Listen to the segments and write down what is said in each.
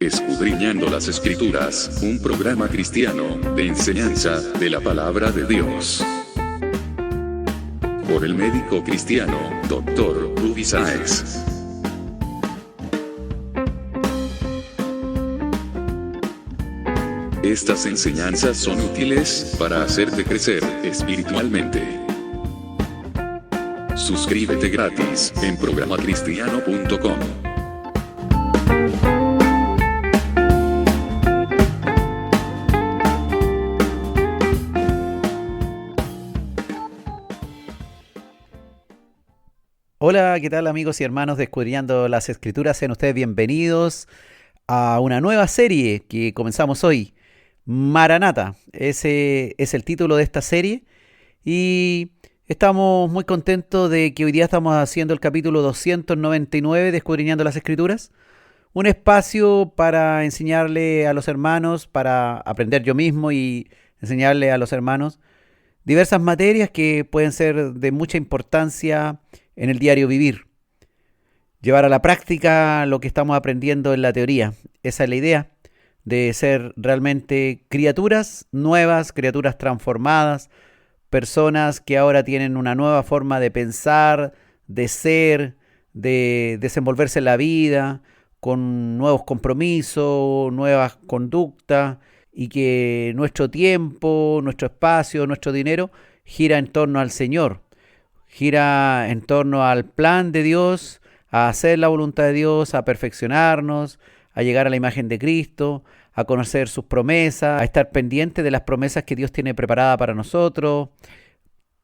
Escudriñando las Escrituras, un programa cristiano de enseñanza de la palabra de Dios. Por el médico cristiano, Dr. Ruby Sáez. Estas enseñanzas son útiles para hacerte crecer espiritualmente. Suscríbete gratis en programacristiano.com. Hola, ¿qué tal amigos y hermanos de Escudriñando las Escrituras? Sean ustedes bienvenidos a una nueva serie que comenzamos hoy, Maranata. Ese es el título de esta serie y estamos muy contentos de que hoy día estamos haciendo el capítulo 299 de Escudriñando las Escrituras. Un espacio para enseñarle a los hermanos, para aprender yo mismo y enseñarle a los hermanos diversas materias que pueden ser de mucha importancia en el diario vivir. Llevar a la práctica lo que estamos aprendiendo en la teoría. Esa es la idea de ser realmente criaturas nuevas, criaturas transformadas, personas que ahora tienen una nueva forma de pensar, de ser, de desenvolverse en la vida, con nuevos compromisos, nuevas conductas, y que nuestro tiempo, nuestro espacio, nuestro dinero gira en torno al Señor. Gira en torno al plan de Dios, a hacer la voluntad de Dios, a perfeccionarnos, a llegar a la imagen de Cristo, a conocer sus promesas, a estar pendiente de las promesas que Dios tiene preparadas para nosotros.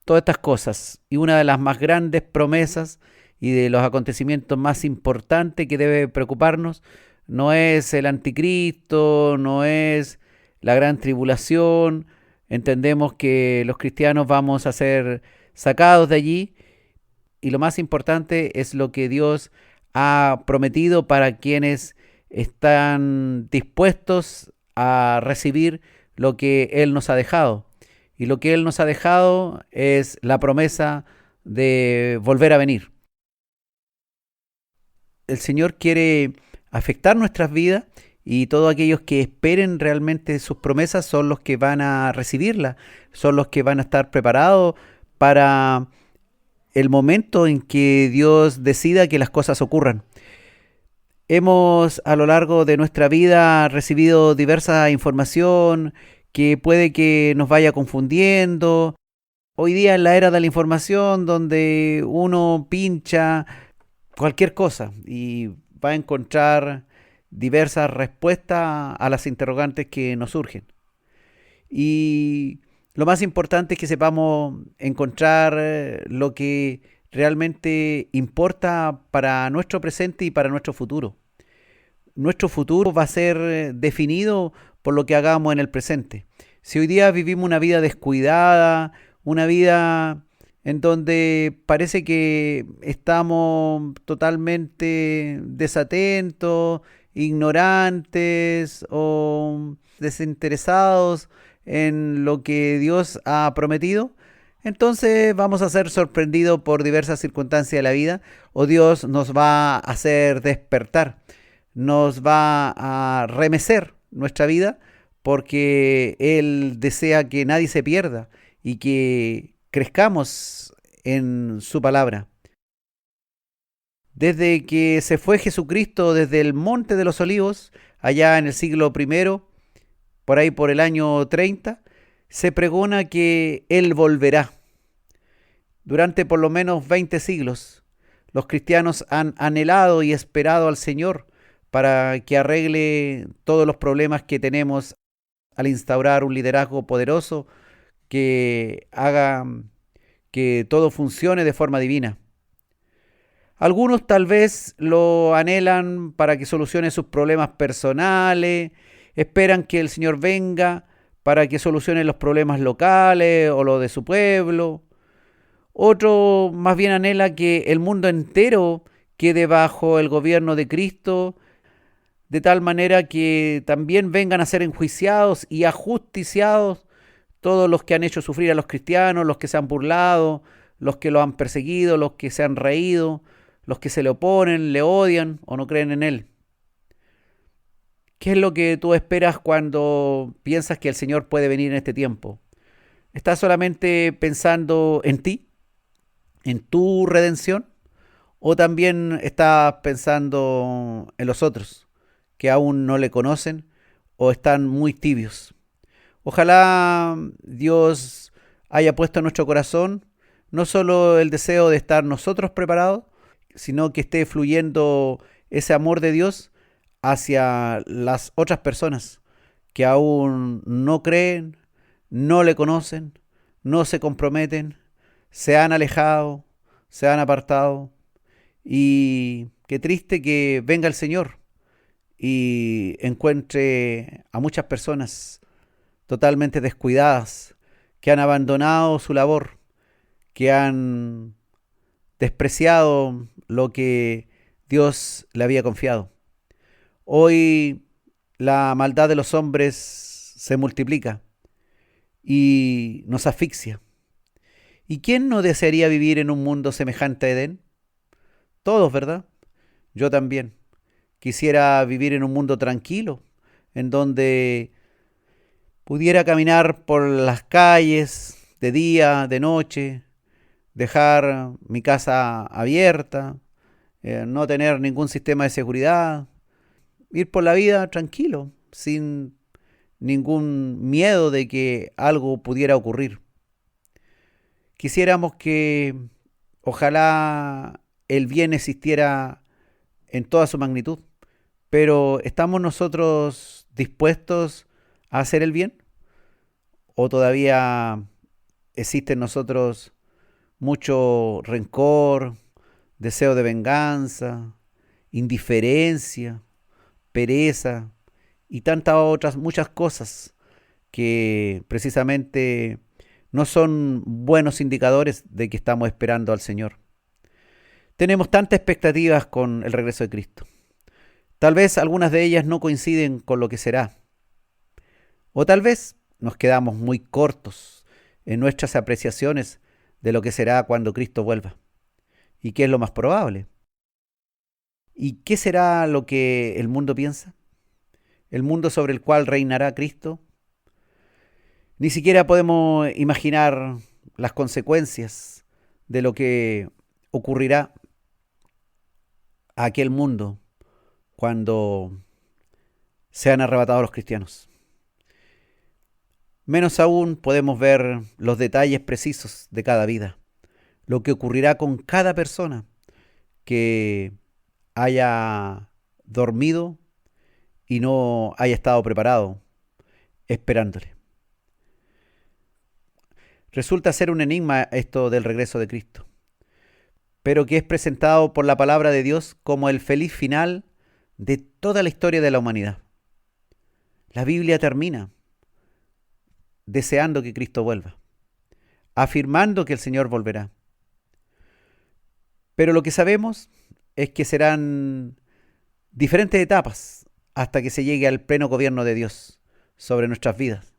Todas estas cosas. Y una de las más grandes promesas y de los acontecimientos más importantes que debe preocuparnos no es el anticristo, no es la gran tribulación. Entendemos que los cristianos vamos a ser sacados de allí, y lo más importante es lo que Dios ha prometido para quienes están dispuestos a recibir lo que Él nos ha dejado. Y lo que Él nos ha dejado es la promesa de volver a venir. El Señor quiere afectar nuestras vidas, y todos aquellos que esperen realmente sus promesas son los que van a recibirlas, son los que van a estar preparados para el momento en que Dios decida que las cosas ocurran. Hemos a lo largo de nuestra vida recibido diversa información que puede que nos vaya confundiendo. Hoy día en la era de la información, donde uno pincha cualquier cosa y va a encontrar diversas respuestas a las interrogantes que nos surgen. Y lo más importante es que sepamos encontrar lo que realmente importa para nuestro presente y para nuestro futuro. Nuestro futuro va a ser definido por lo que hagamos en el presente. Si hoy día vivimos una vida descuidada, una vida en donde parece que estamos totalmente desatentos, ignorantes o desinteresados en lo que Dios ha prometido, entonces vamos a ser sorprendidos por diversas circunstancias de la vida, o Dios nos va a hacer despertar, nos va a remecer nuestra vida, porque Él desea que nadie se pierda y que crezcamos en su palabra. Desde que se fue Jesucristo desde el Monte de los Olivos, allá en el siglo I, por ahí por el año 30, se pregona que Él volverá. Durante por lo menos 20 siglos, los cristianos han anhelado y esperado al Señor para que arregle todos los problemas que tenemos al instaurar un liderazgo poderoso que haga que todo funcione de forma divina. Algunos tal vez lo anhelan para que solucione sus problemas personales, esperan que el Señor venga para que solucione los problemas locales o los de su pueblo. Otro más bien anhela que el mundo entero quede bajo el gobierno de Cristo, de tal manera que también vengan a ser enjuiciados y ajusticiados todos los que han hecho sufrir a los cristianos, los que se han burlado, los que lo han perseguido, los que se han reído, los que se le oponen, le odian o no creen en él. ¿Qué es lo que tú esperas cuando piensas que el Señor puede venir en este tiempo? ¿Estás solamente pensando en ti, en tu redención? ¿O también estás pensando en los otros que aún no le conocen o están muy tibios? Ojalá Dios haya puesto en nuestro corazón no solo el deseo de estar nosotros preparados, sino que esté fluyendo ese amor de Dios hacia las otras personas que aún no creen, no le conocen, no se comprometen, se han alejado, se han apartado. Y qué triste que venga el Señor y encuentre a muchas personas totalmente descuidadas, que han abandonado su labor, que han despreciado lo que Dios le había confiado. Hoy la maldad de los hombres se multiplica y nos asfixia. ¿Y quién no desearía vivir en un mundo semejante a Edén? Todos, ¿verdad? Yo también. Quisiera vivir en un mundo tranquilo, en donde pudiera caminar por las calles de día, de noche, dejar mi casa abierta, no tener ningún sistema de seguridad, ir por la vida tranquilo, sin ningún miedo de que algo pudiera ocurrir. Quisiéramos que ojalá el bien existiera en toda su magnitud, pero ¿estamos nosotros dispuestos a hacer el bien? ¿O todavía existe en nosotros mucho rencor, deseo de venganza, indiferencia, pereza y tantas otras muchas cosas que precisamente no son buenos indicadores de que estamos esperando al Señor? Tenemos tantas expectativas con el regreso de Cristo. Tal vez algunas de ellas no coinciden con lo que será. O tal vez nos quedamos muy cortos en nuestras apreciaciones de lo que será cuando Cristo vuelva. ¿Y qué es lo más probable? ¿Y qué será lo que el mundo piensa? ¿El mundo sobre el cual reinará Cristo? Ni siquiera podemos imaginar las consecuencias de lo que ocurrirá a aquel mundo cuando sean arrebatados los cristianos. Menos aún podemos ver los detalles precisos de cada vida, lo que ocurrirá con cada persona que haya dormido y no haya estado preparado esperándole. Resulta ser un enigma esto del regreso de Cristo, pero que es presentado por la palabra de Dios como el feliz final de toda la historia de la humanidad. La Biblia termina deseando que Cristo vuelva, afirmando que el Señor volverá. Pero lo que sabemos es que serán diferentes etapas hasta que se llegue al pleno gobierno de Dios sobre nuestras vidas,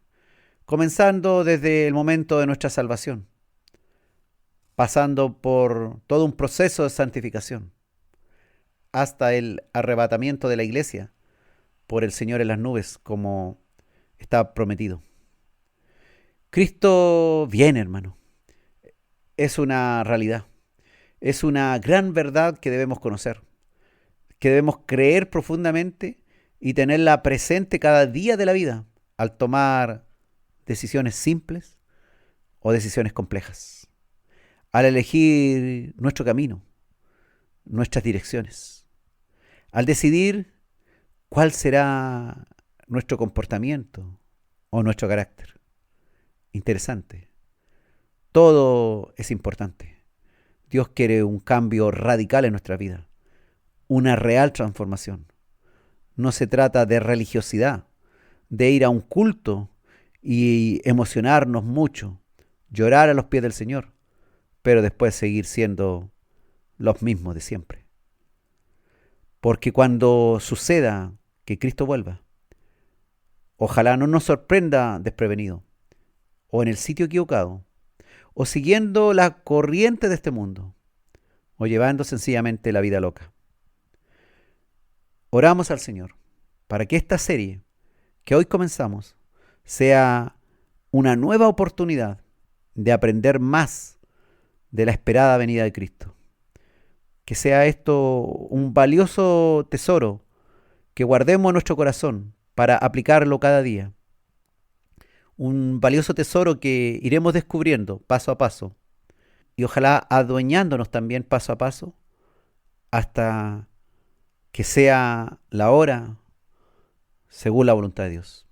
comenzando desde el momento de nuestra salvación, pasando por todo un proceso de santificación, hasta el arrebatamiento de la iglesia por el Señor en las nubes, como está prometido. Cristo viene, hermano. Es una realidad. Es una gran verdad que debemos conocer, que debemos creer profundamente y tenerla presente cada día de la vida al tomar decisiones simples o decisiones complejas, al elegir nuestro camino, nuestras direcciones, al decidir cuál será nuestro comportamiento o nuestro carácter. Interesante. Todo es importante. Dios quiere un cambio radical en nuestra vida, una real transformación. No se trata de religiosidad, de ir a un culto y emocionarnos mucho, llorar a los pies del Señor, pero después seguir siendo los mismos de siempre. Porque cuando suceda que Cristo vuelva, ojalá no nos sorprenda desprevenido, o en el sitio equivocado, o siguiendo la corriente de este mundo, o llevando sencillamente la vida loca. Oramos al Señor para que esta serie que hoy comenzamos sea una nueva oportunidad de aprender más de la esperada venida de Cristo. Que sea esto un valioso tesoro que guardemos en nuestro corazón para aplicarlo cada día. Un valioso tesoro que iremos descubriendo paso a paso y ojalá adueñándonos también paso a paso hasta que sea la hora según la voluntad de Dios.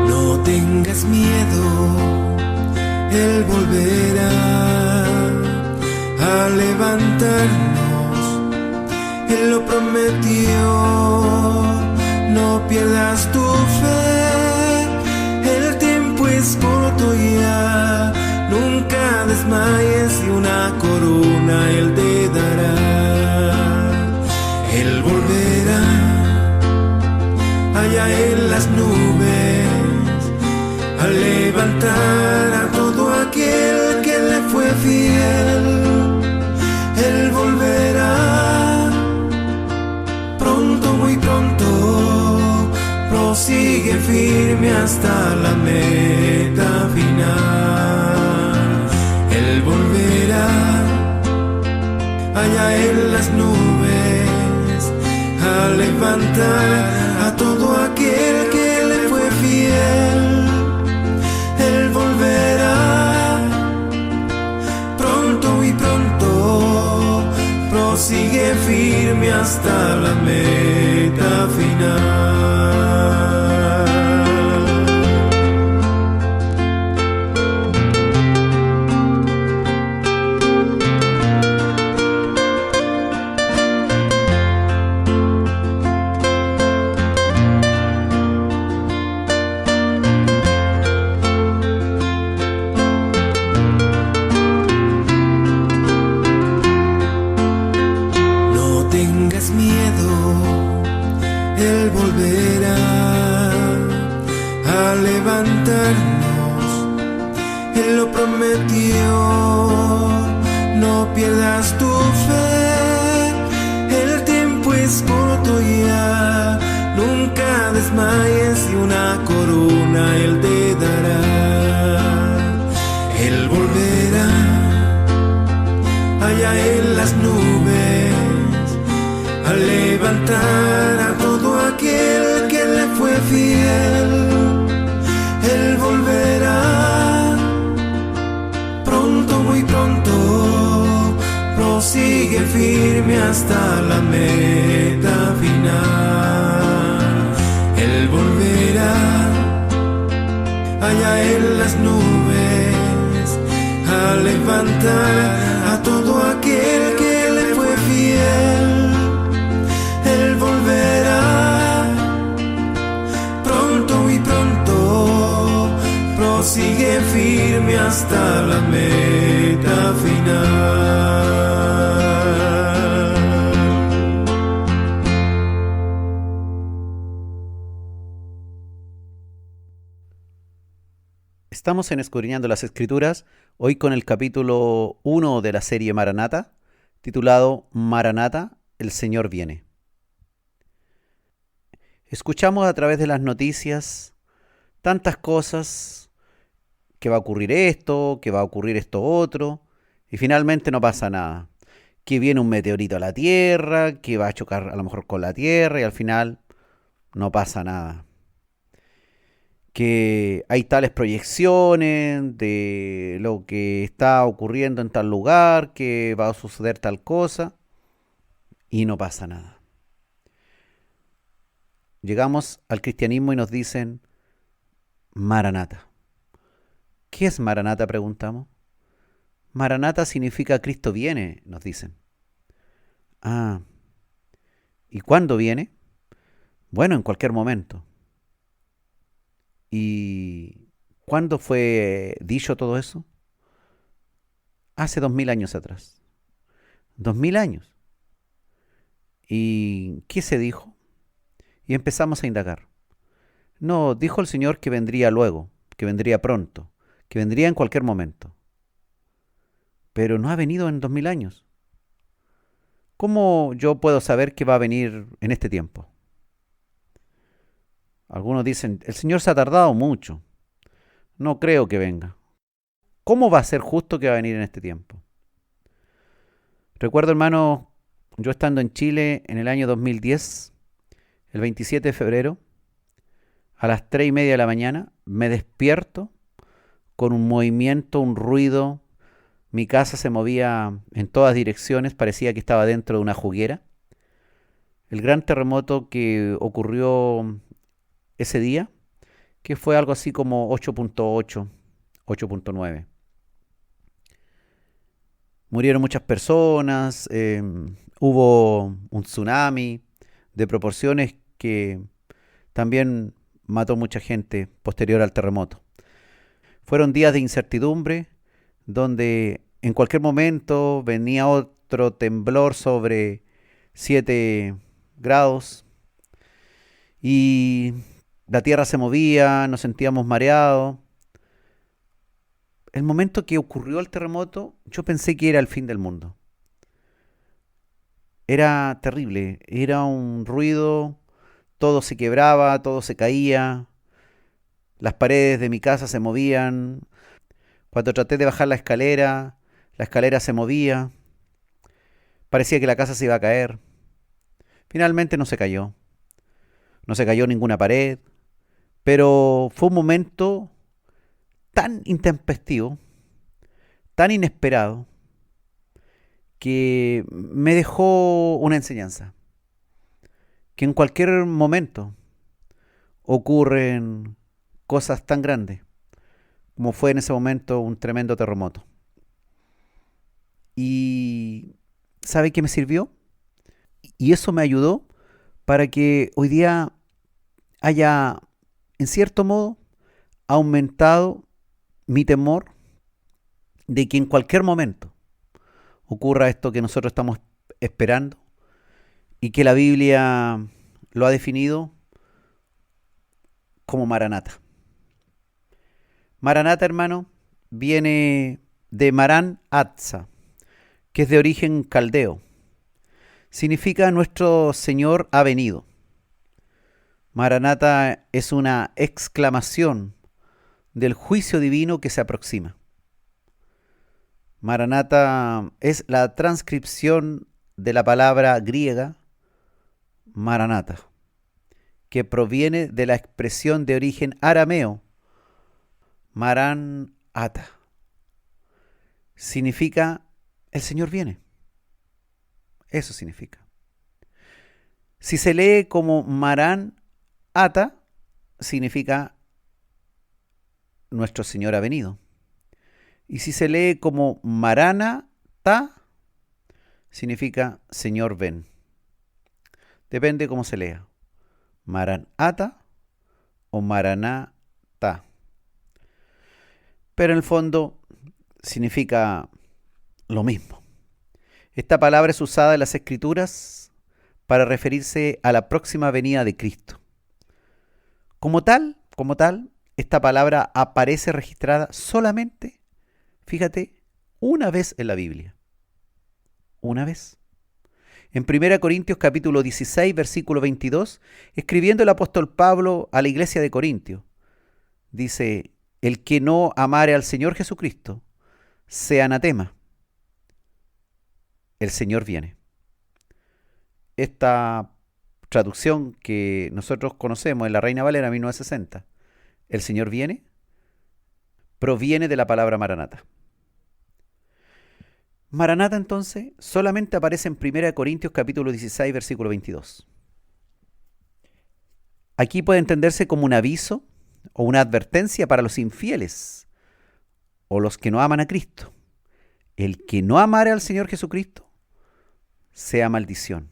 No tengas miedo, Él volverá a levantarnos. Él lo prometió, no pierdas tu fe. El tiempo es corto ya, nunca desmayes y una corona Él te dará. Él volverá allá en las nubes a levantar a todo aquel que le fue fiel. Él volverá pronto, muy pronto, prosigue firme hasta la meta final. Él volverá allá en las nubes a levantar a todo aquel que le fue fiel. Él volverá pronto, muy pronto, prosigue firme hasta la meta final. No tengas miedo, Él volverá a levantarnos. Él lo prometió, no pierdas tu fe. El tiempo es corto ya, nunca desmayes y una corona Él te dará. Él volverá allá en las nubes a levantar a todo aquel que le fue fiel. Él volverá pronto, muy pronto, prosigue firme hasta la meta final. Él volverá allá en las nubes a levantar a todo aquel que le fue fiel. Él volverá pronto, muy pronto, prosigue firme hasta la meta final. Estamos en Escudriñando las Escrituras, hoy con el capítulo 1 de la serie Maranata, titulado Maranata, el Señor viene. Escuchamos a través de las noticias tantas cosas, que va a ocurrir esto, que va a ocurrir esto otro, y finalmente no pasa nada. Que viene un meteorito a la Tierra, que va a chocar a lo mejor con la Tierra, y al final no pasa nada. Que hay tales proyecciones de lo que está ocurriendo en tal lugar, que va a suceder tal cosa, y no pasa nada. Llegamos al cristianismo y nos dicen Maranata. ¿Qué es Maranata?, preguntamos. Maranata significa Cristo viene, nos dicen. Ah, ¿y cuándo viene? Bueno, en cualquier momento. ¿Y cuándo fue dicho todo eso? Hace 2000 años atrás. 2000 años. ¿Y qué se dijo? Y empezamos a indagar. No, dijo el Señor que vendría luego, que vendría pronto, que vendría en cualquier momento. Pero no ha venido en 2000 años. ¿Cómo yo puedo saber que va a venir en este tiempo? Algunos dicen, el Señor se ha tardado mucho. No creo que venga. ¿Cómo va a ser justo que va a venir en este tiempo? Recuerdo, hermano, yo estando en Chile en el año 2010, el 27 de febrero, a las 3:30 de la mañana, me despierto con un movimiento, un ruido. Mi casa se movía en todas direcciones, parecía que estaba dentro de una juguera. El gran terremoto que ocurrió ese día, que fue algo así como 8.8, 8.9. Murieron muchas personas, hubo un tsunami de proporciones que también mató mucha gente posterior al terremoto. Fueron días de incertidumbre, donde en cualquier momento venía otro temblor sobre 7 grados y la tierra se movía, nos sentíamos mareados. El momento que ocurrió el terremoto, yo pensé que era el fin del mundo. Era terrible, era un ruido, todo se quebraba, todo se caía, las paredes de mi casa se movían. Cuando traté de bajar la escalera se movía, parecía que la casa se iba a caer. Finalmente no se cayó, no se cayó ninguna pared, pero fue un momento tan intempestivo, tan inesperado, que me dejó una enseñanza, que en cualquier momento ocurren cosas tan grandes como fue en ese momento un tremendo terremoto. ¿Y sabe qué me sirvió? Y eso me ayudó para que hoy día haya, en cierto modo, aumentado mi temor de que en cualquier momento ocurra esto que nosotros estamos esperando y que la Biblia lo ha definido como Maranata. Maranata, hermano, viene de Maran Atza, que es de origen caldeo. Significa nuestro Señor ha venido. Maranata es una exclamación del juicio divino que se aproxima. Maranata es la transcripción de la palabra griega Maranata, que proviene de la expresión de origen arameo Maran Ata. Significa el Señor viene. Eso significa. Si se lee como Maran Ata, significa nuestro Señor ha venido. Y si se lee como Marana Ta, significa Señor ven. Depende cómo se lea. Maran Ata o Maraná Ta. Pero en el fondo significa lo mismo. Esta palabra es usada en las Escrituras para referirse a la próxima venida de Cristo. Como tal, esta palabra aparece registrada solamente, fíjate, una vez en la Biblia. Una vez. En 1 Corintios capítulo 16, versículo 22, escribiendo el apóstol Pablo a la iglesia de Corintio, dice: el que no amare al Señor Jesucristo, sea anatema. El Señor viene. Esta traducción que nosotros conocemos en la Reina Valera 1960, el Señor viene, proviene de la palabra Maranata. Maranata entonces solamente aparece en 1 Corintios capítulo 16, versículo 22. Aquí puede entenderse como un aviso o una advertencia para los infieles o los que no aman a Cristo. El que no amare al Señor Jesucristo, sea maldición.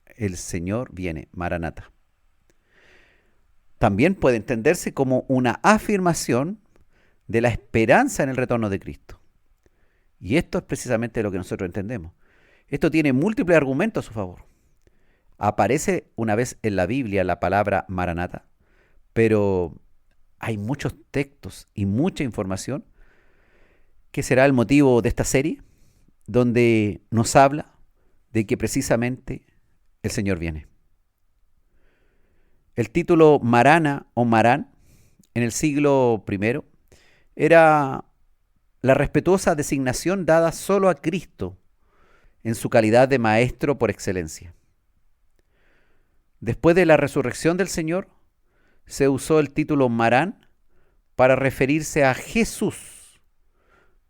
El Señor viene, Maranata. también puede entenderse como una afirmación de la esperanza en el retorno de Cristo. Y esto es precisamente lo que nosotros entendemos. Esto tiene múltiples argumentos a su favor. Aparece una vez en la Biblia la palabra Maranata, pero hay muchos textos y mucha información que será el motivo de esta serie, donde nos habla de que precisamente el Señor viene. El título Marana o Marán en el siglo I era la respetuosa designación dada solo a Cristo en su calidad de maestro por excelencia. Después de la resurrección del Señor, se usó el título Marán para referirse a Jesús,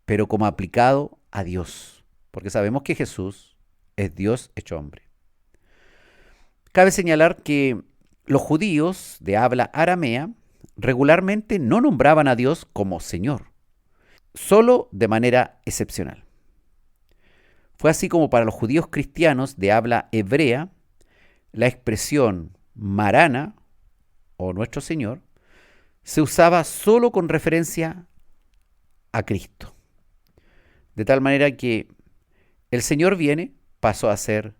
pero como aplicado a Dios, porque sabemos que Jesús es Dios hecho hombre. Cabe señalar que los judíos de habla aramea regularmente no nombraban a Dios como Señor, solo de manera excepcional. Fue así como para los judíos cristianos de habla hebrea, la expresión Marana, o Nuestro Señor, se usaba solo con referencia a Cristo. De tal manera que el Señor viene pasó a ser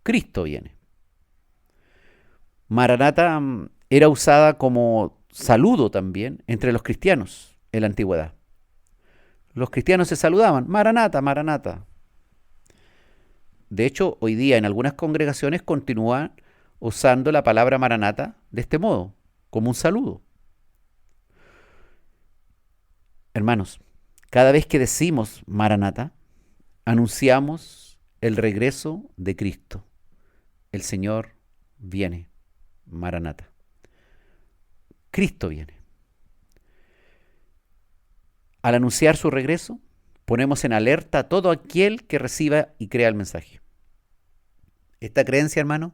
Cristo viene. Maranata era usada como saludo también entre los cristianos en la antigüedad. Los cristianos se saludaban, Maranata, Maranata. De hecho, hoy día en algunas congregaciones continúan usando la palabra Maranata de este modo, como un saludo. Hermanos, cada vez que decimos Maranata, anunciamos el regreso de Cristo. El Señor viene. Maranata. Cristo viene. Al anunciar su regreso, ponemos en alerta a todo aquel que reciba y crea el mensaje. Esta creencia, hermano,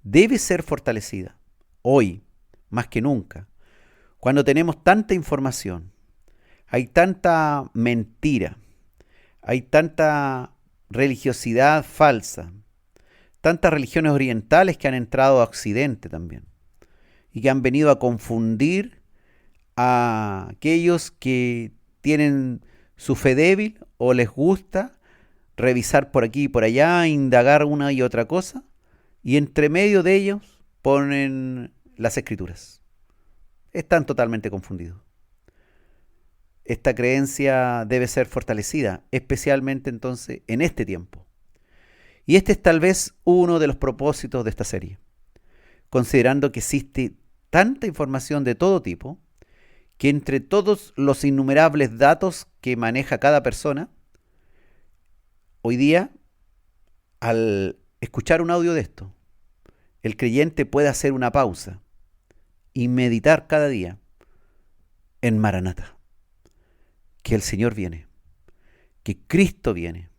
debe ser fortalecida hoy, más que nunca, cuando tenemos tanta información, hay tanta mentira, hay tanta religiosidad falsa, tantas religiones orientales que han entrado a Occidente también y que han venido a confundir a aquellos que tienen su fe débil o les gusta revisar por aquí y por allá, indagar una y otra cosa, y entre medio de ellos ponen las escrituras. Están totalmente confundidos. Esta creencia debe ser fortalecida, especialmente entonces en este tiempo. Y este es tal vez uno de los propósitos de esta serie, considerando que existe tanta información de todo tipo, que entre todos los innumerables datos que maneja cada persona, hoy día, al escuchar un audio de esto, el creyente puede hacer una pausa y meditar cada día en Maranata, que el Señor viene, que Cristo viene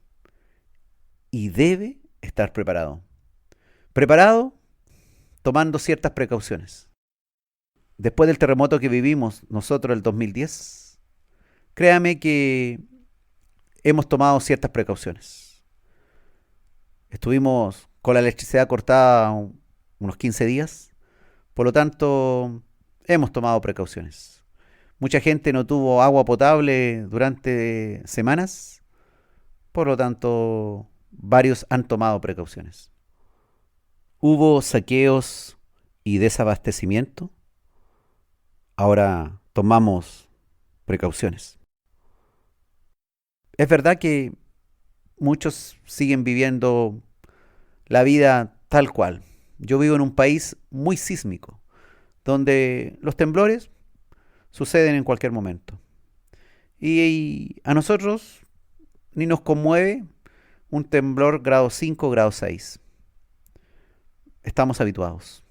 y debe estar preparado. Preparado tomando ciertas precauciones. Después del terremoto que vivimos nosotros el 2010, créame que hemos tomado ciertas precauciones. Estuvimos con la electricidad cortada unos 15 días, por lo tanto hemos tomado precauciones. Mucha gente no tuvo agua potable durante semanas, por lo tanto varios han tomado precauciones. Hubo saqueos y desabastecimiento. Ahora tomamos precauciones. Es verdad que muchos siguen viviendo la vida tal cual. Yo vivo en un país muy sísmico, donde los temblores suceden en cualquier momento. Y a nosotros ni nos conmueve un temblor grado 5, grado 6. Estamos habituados.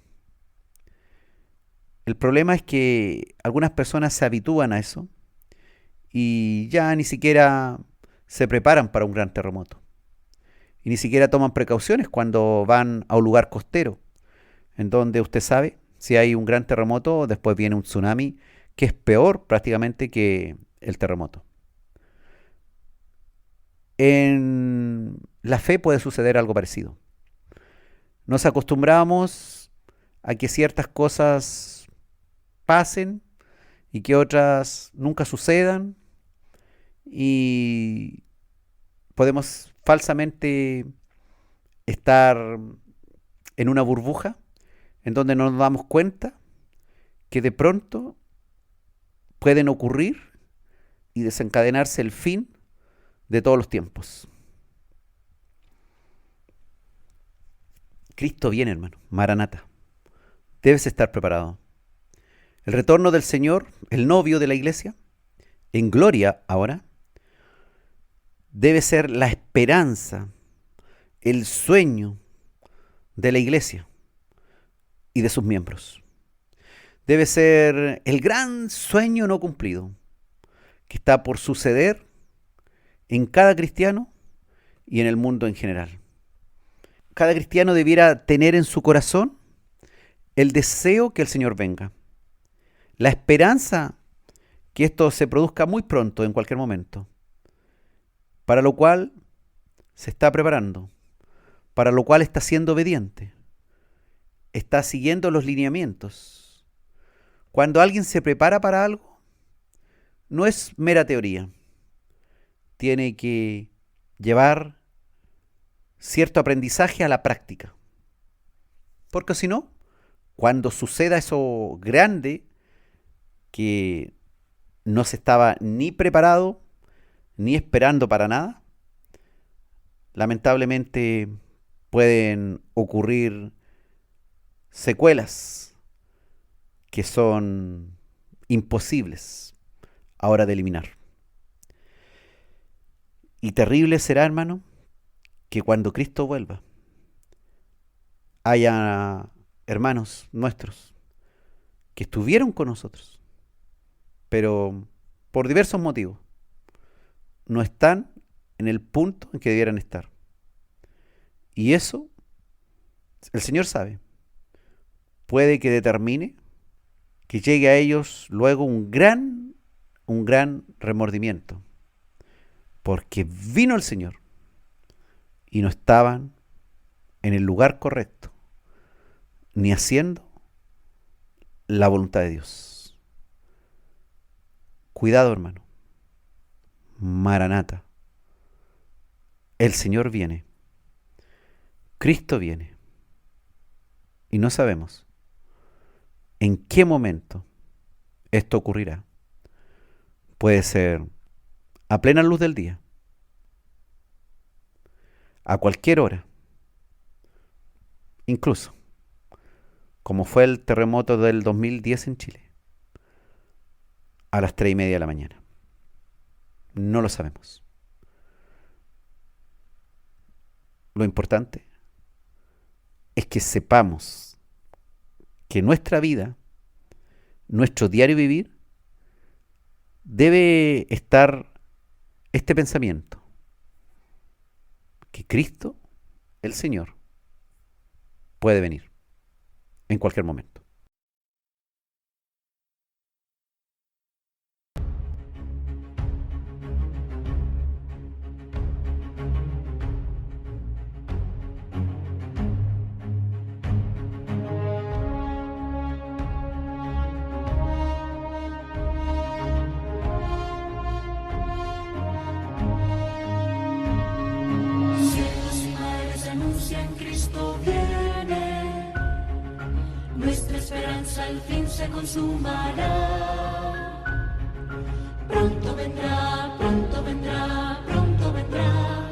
El problema es que algunas personas se habitúan a eso y ya ni siquiera se preparan para un gran terremoto. Y ni siquiera toman precauciones cuando van a un lugar costero, en donde usted sabe, si hay un gran terremoto, después viene un tsunami, que es peor prácticamente que el terremoto. En la fe puede suceder algo parecido. Nos acostumbramos a que ciertas cosas pasen y que otras nunca sucedan, y podemos falsamente estar en una burbuja en donde no nos damos cuenta que de pronto pueden ocurrir y desencadenarse el fin de todos los tiempos. Cristo viene, hermano. Maranata. Debes estar preparado. El retorno del Señor, el novio de la iglesia, en gloria ahora, debe ser la esperanza, el sueño de la iglesia y de sus miembros. Debe ser el gran sueño no cumplido que está por suceder en cada cristiano y en el mundo en general. Cada cristiano debiera tener en su corazón el deseo que el Señor venga, la esperanza que esto se produzca muy pronto, en cualquier momento, para lo cual se está preparando, para lo cual está siendo obediente, está siguiendo los lineamientos. Cuando alguien se prepara para algo, no es mera teoría, tiene que llevar cierto aprendizaje a la práctica, porque si no, cuando suceda eso grande que no se estaba ni preparado ni esperando para nada, lamentablemente pueden ocurrir secuelas que son imposibles ahora de eliminar. Y terrible será, hermano, que cuando Cristo vuelva haya hermanos nuestros que estuvieron con nosotros, pero por diversos motivos no están en el punto en que debieran estar. Y eso, el Señor sabe, puede que determine que llegue a ellos luego un gran remordimiento, porque vino el Señor y no estaban en el lugar correcto, ni haciendo la voluntad de Dios. Cuidado, hermano. Maranata. El Señor viene. Cristo viene. Y no sabemos en qué momento esto ocurrirá. Puede ser a plena luz del día, a cualquier hora, incluso como fue el terremoto del 2010 en Chile, a las 3:30 de la mañana. No lo sabemos. Lo importante es que sepamos que nuestra vida, nuestro diario vivir, debe estar este pensamiento: que Cristo, el Señor, puede venir en cualquier momento. Cielos y mares anuncian Cristo viene, nuestra esperanza al fin se consumará. Pronto vendrá, pronto vendrá, pronto vendrá.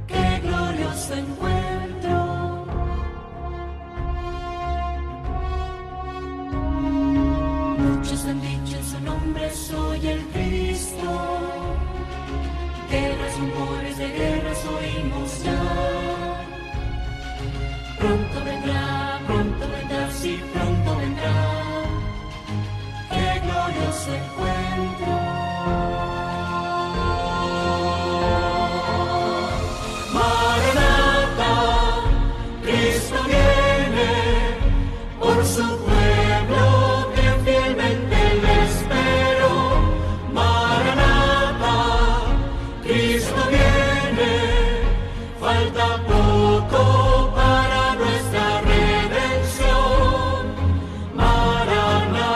Qué glorioso encuentro. Muchos han dicho en su nombre: soy el Cristo. Guerras, rumores de guerras oímos ya. Pronto vendrá, sí, pronto vendrá. Qué glorioso encuentro. Maranata, Cristo viene, por su pueblo que fielmente le espero. Maranata, Cristo viene, falta poco para nuestra redención. Maranata.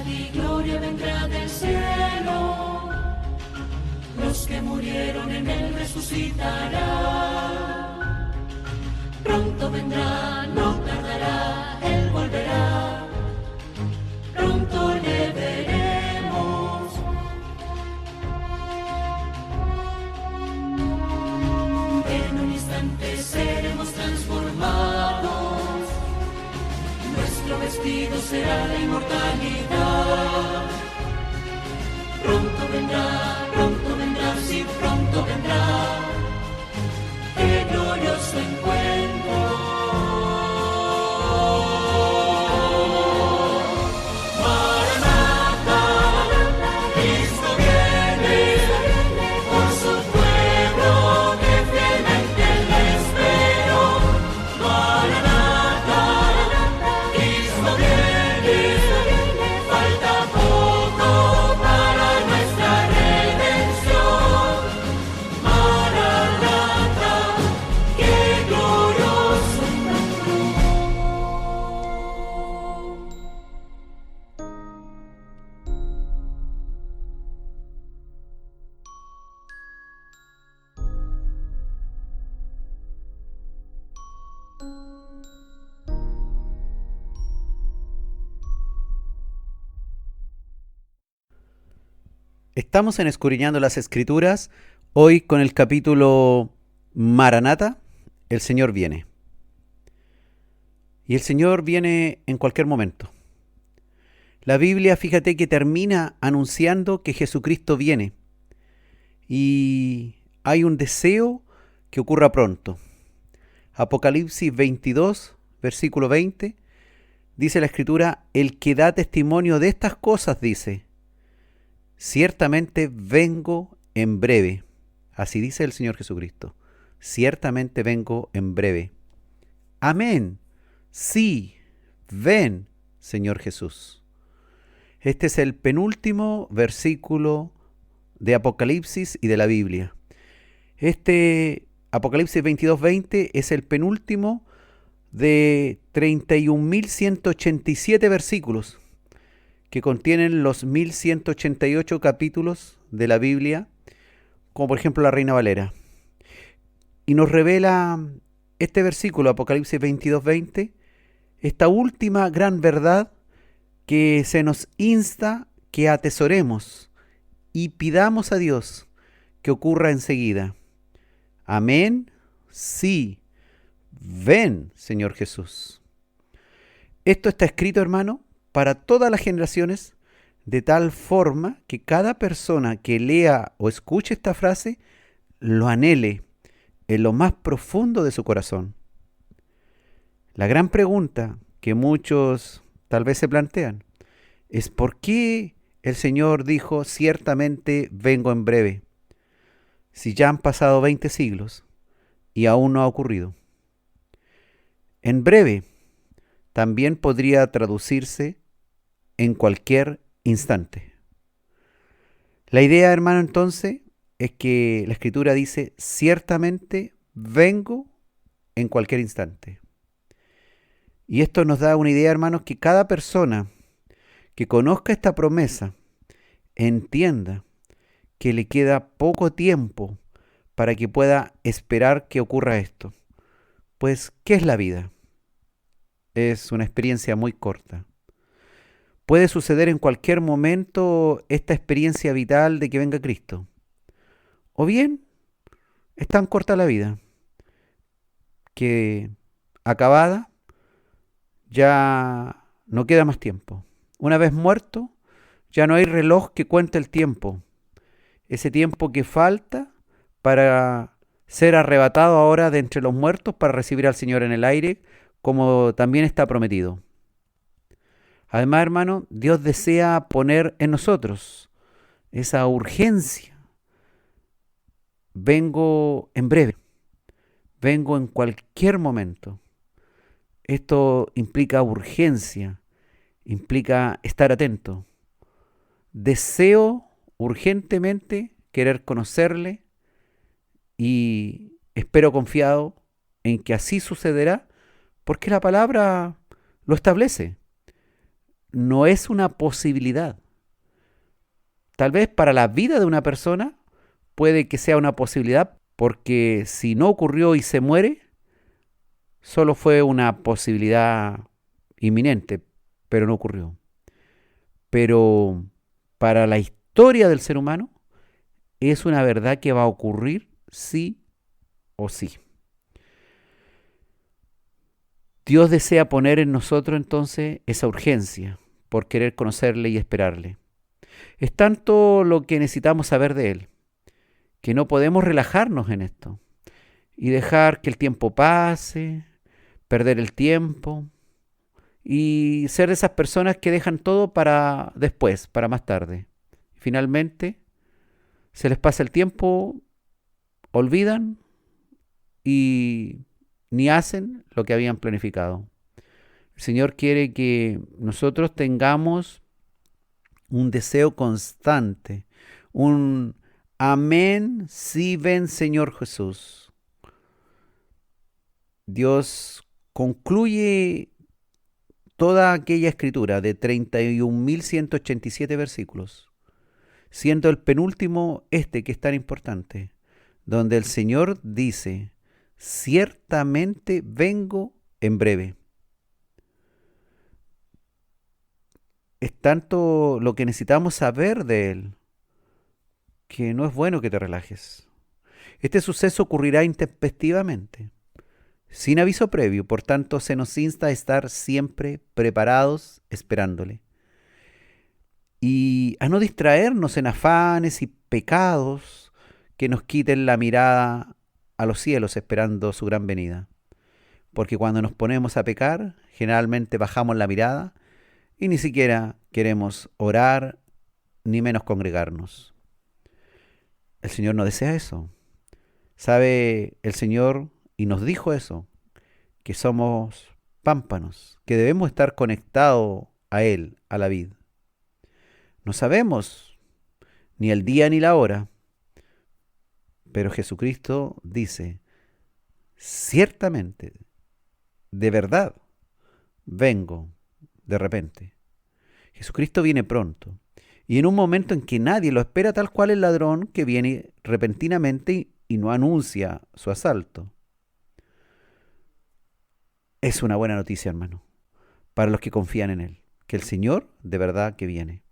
y gloria vendrá del cielo. Los que murieron en él resucitarán. Pronto vendrá, no tardará, él volverá. Pronto le veremos. En un instante seremos transformados. Nuestro vestido será la inmortalidad. Pronto vendrá, sí, pronto vendrá. ¡Qué glorioso encuentro! Maranatha, Cristo viene, por su pueblo que fielmente le espero. Maranatha, Cristo viene, falta poco para nuestra redención. Maranatha, qué glorioso encuentro. Estamos en Escudriñando las Escrituras, hoy con el capítulo Maranatha, el Señor viene. Y el Señor viene en cualquier momento. La Biblia, fíjate que termina anunciando que Jesucristo viene. Y hay un deseo que ocurra pronto. Apocalipsis 22, versículo 20, dice la Escritura, el que da testimonio de estas cosas dice, ciertamente vengo en breve. Así dice el Señor Jesucristo. Ciertamente vengo en breve. Amén. Sí, ven, Señor Jesús. Este es el penúltimo versículo de Apocalipsis y de la Biblia. Este Apocalipsis 22:20 es el penúltimo de 31.187 versículos que contienen los 1.188 capítulos de la Biblia, como por ejemplo la Reina Valera. Y nos revela este versículo, Apocalipsis 22:20, esta última gran verdad que se nos insta que atesoremos y pidamos a Dios que ocurra enseguida. Amén, sí, ven, Señor Jesús. Esto está escrito, hermano, para todas las generaciones, de tal forma que cada persona que lea o escuche esta frase lo anhele en lo más profundo de su corazón. La gran pregunta que muchos tal vez se plantean es ¿por qué el Señor dijo ciertamente vengo en breve? Si ya han pasado 20 siglos y aún no ha ocurrido. En breve también podría traducirse en cualquier instante. La idea, hermano, entonces, es que la Escritura dice, ciertamente vengo en cualquier instante. Y esto nos da una idea, hermanos, que cada persona que conozca esta promesa entienda que le queda poco tiempo para que pueda esperar que ocurra esto. Pues, ¿qué es la vida? Es una experiencia muy corta. Puede suceder en cualquier momento esta experiencia vital de que venga Cristo. O bien, es tan corta la vida que acabada ya no queda más tiempo. Una vez muerto, ya no hay reloj que cuente el tiempo. Ese tiempo que falta para ser arrebatado ahora de entre los muertos para recibir al Señor en el aire, como también está prometido. Además, hermano, Dios desea poner en nosotros esa urgencia. Vengo en breve, vengo en cualquier momento. Esto implica urgencia, implica estar atento. Deseo urgentemente querer conocerle y espero confiado en que así sucederá porque la palabra lo establece. no es una posibilidad. Tal vez para la vida de una persona puede que sea una posibilidad, porque si no ocurrió y se muere, solo fue una posibilidad inminente, pero no ocurrió. Pero para la historia del ser humano es una verdad que va a ocurrir sí o sí. Dios desea poner en nosotros entonces esa urgencia por querer conocerle y esperarle. Es tanto lo que necesitamos saber de Él, que no podemos relajarnos en esto y dejar que el tiempo pase, perder el tiempo y ser de esas personas que dejan todo para después, para más tarde. Finalmente, se les pasa el tiempo, olvidan y ni hacen lo que habían planificado. El Señor quiere que nosotros tengamos un deseo constante, un amén, sí ven Señor Jesús. Dios concluye toda aquella escritura de 31.187 versículos, siendo el penúltimo este que es tan importante, donde el Señor dice, ciertamente vengo en breve. Es tanto lo que necesitamos saber de Él, que no es bueno que te relajes. Este suceso ocurrirá intempestivamente, sin aviso previo, por tanto se nos insta a estar siempre preparados, esperándole. Y a no distraernos en afanes y pecados que nos quiten la mirada a los cielos esperando su gran venida. Porque cuando nos ponemos a pecar, generalmente bajamos la mirada y ni siquiera queremos orar, ni menos congregarnos. El Señor no desea eso. Sabe el Señor, y nos dijo eso, que somos pámpanos, que debemos estar conectados a Él, a la vid. No sabemos ni el día ni la hora, pero Jesucristo dice, ciertamente, de verdad, vengo de repente. Jesucristo viene pronto. Y en un momento en que nadie lo espera, tal cual el ladrón que viene repentinamente y no anuncia su asalto. Es una buena noticia, hermano, para los que confían en Él, que el Señor de verdad que viene.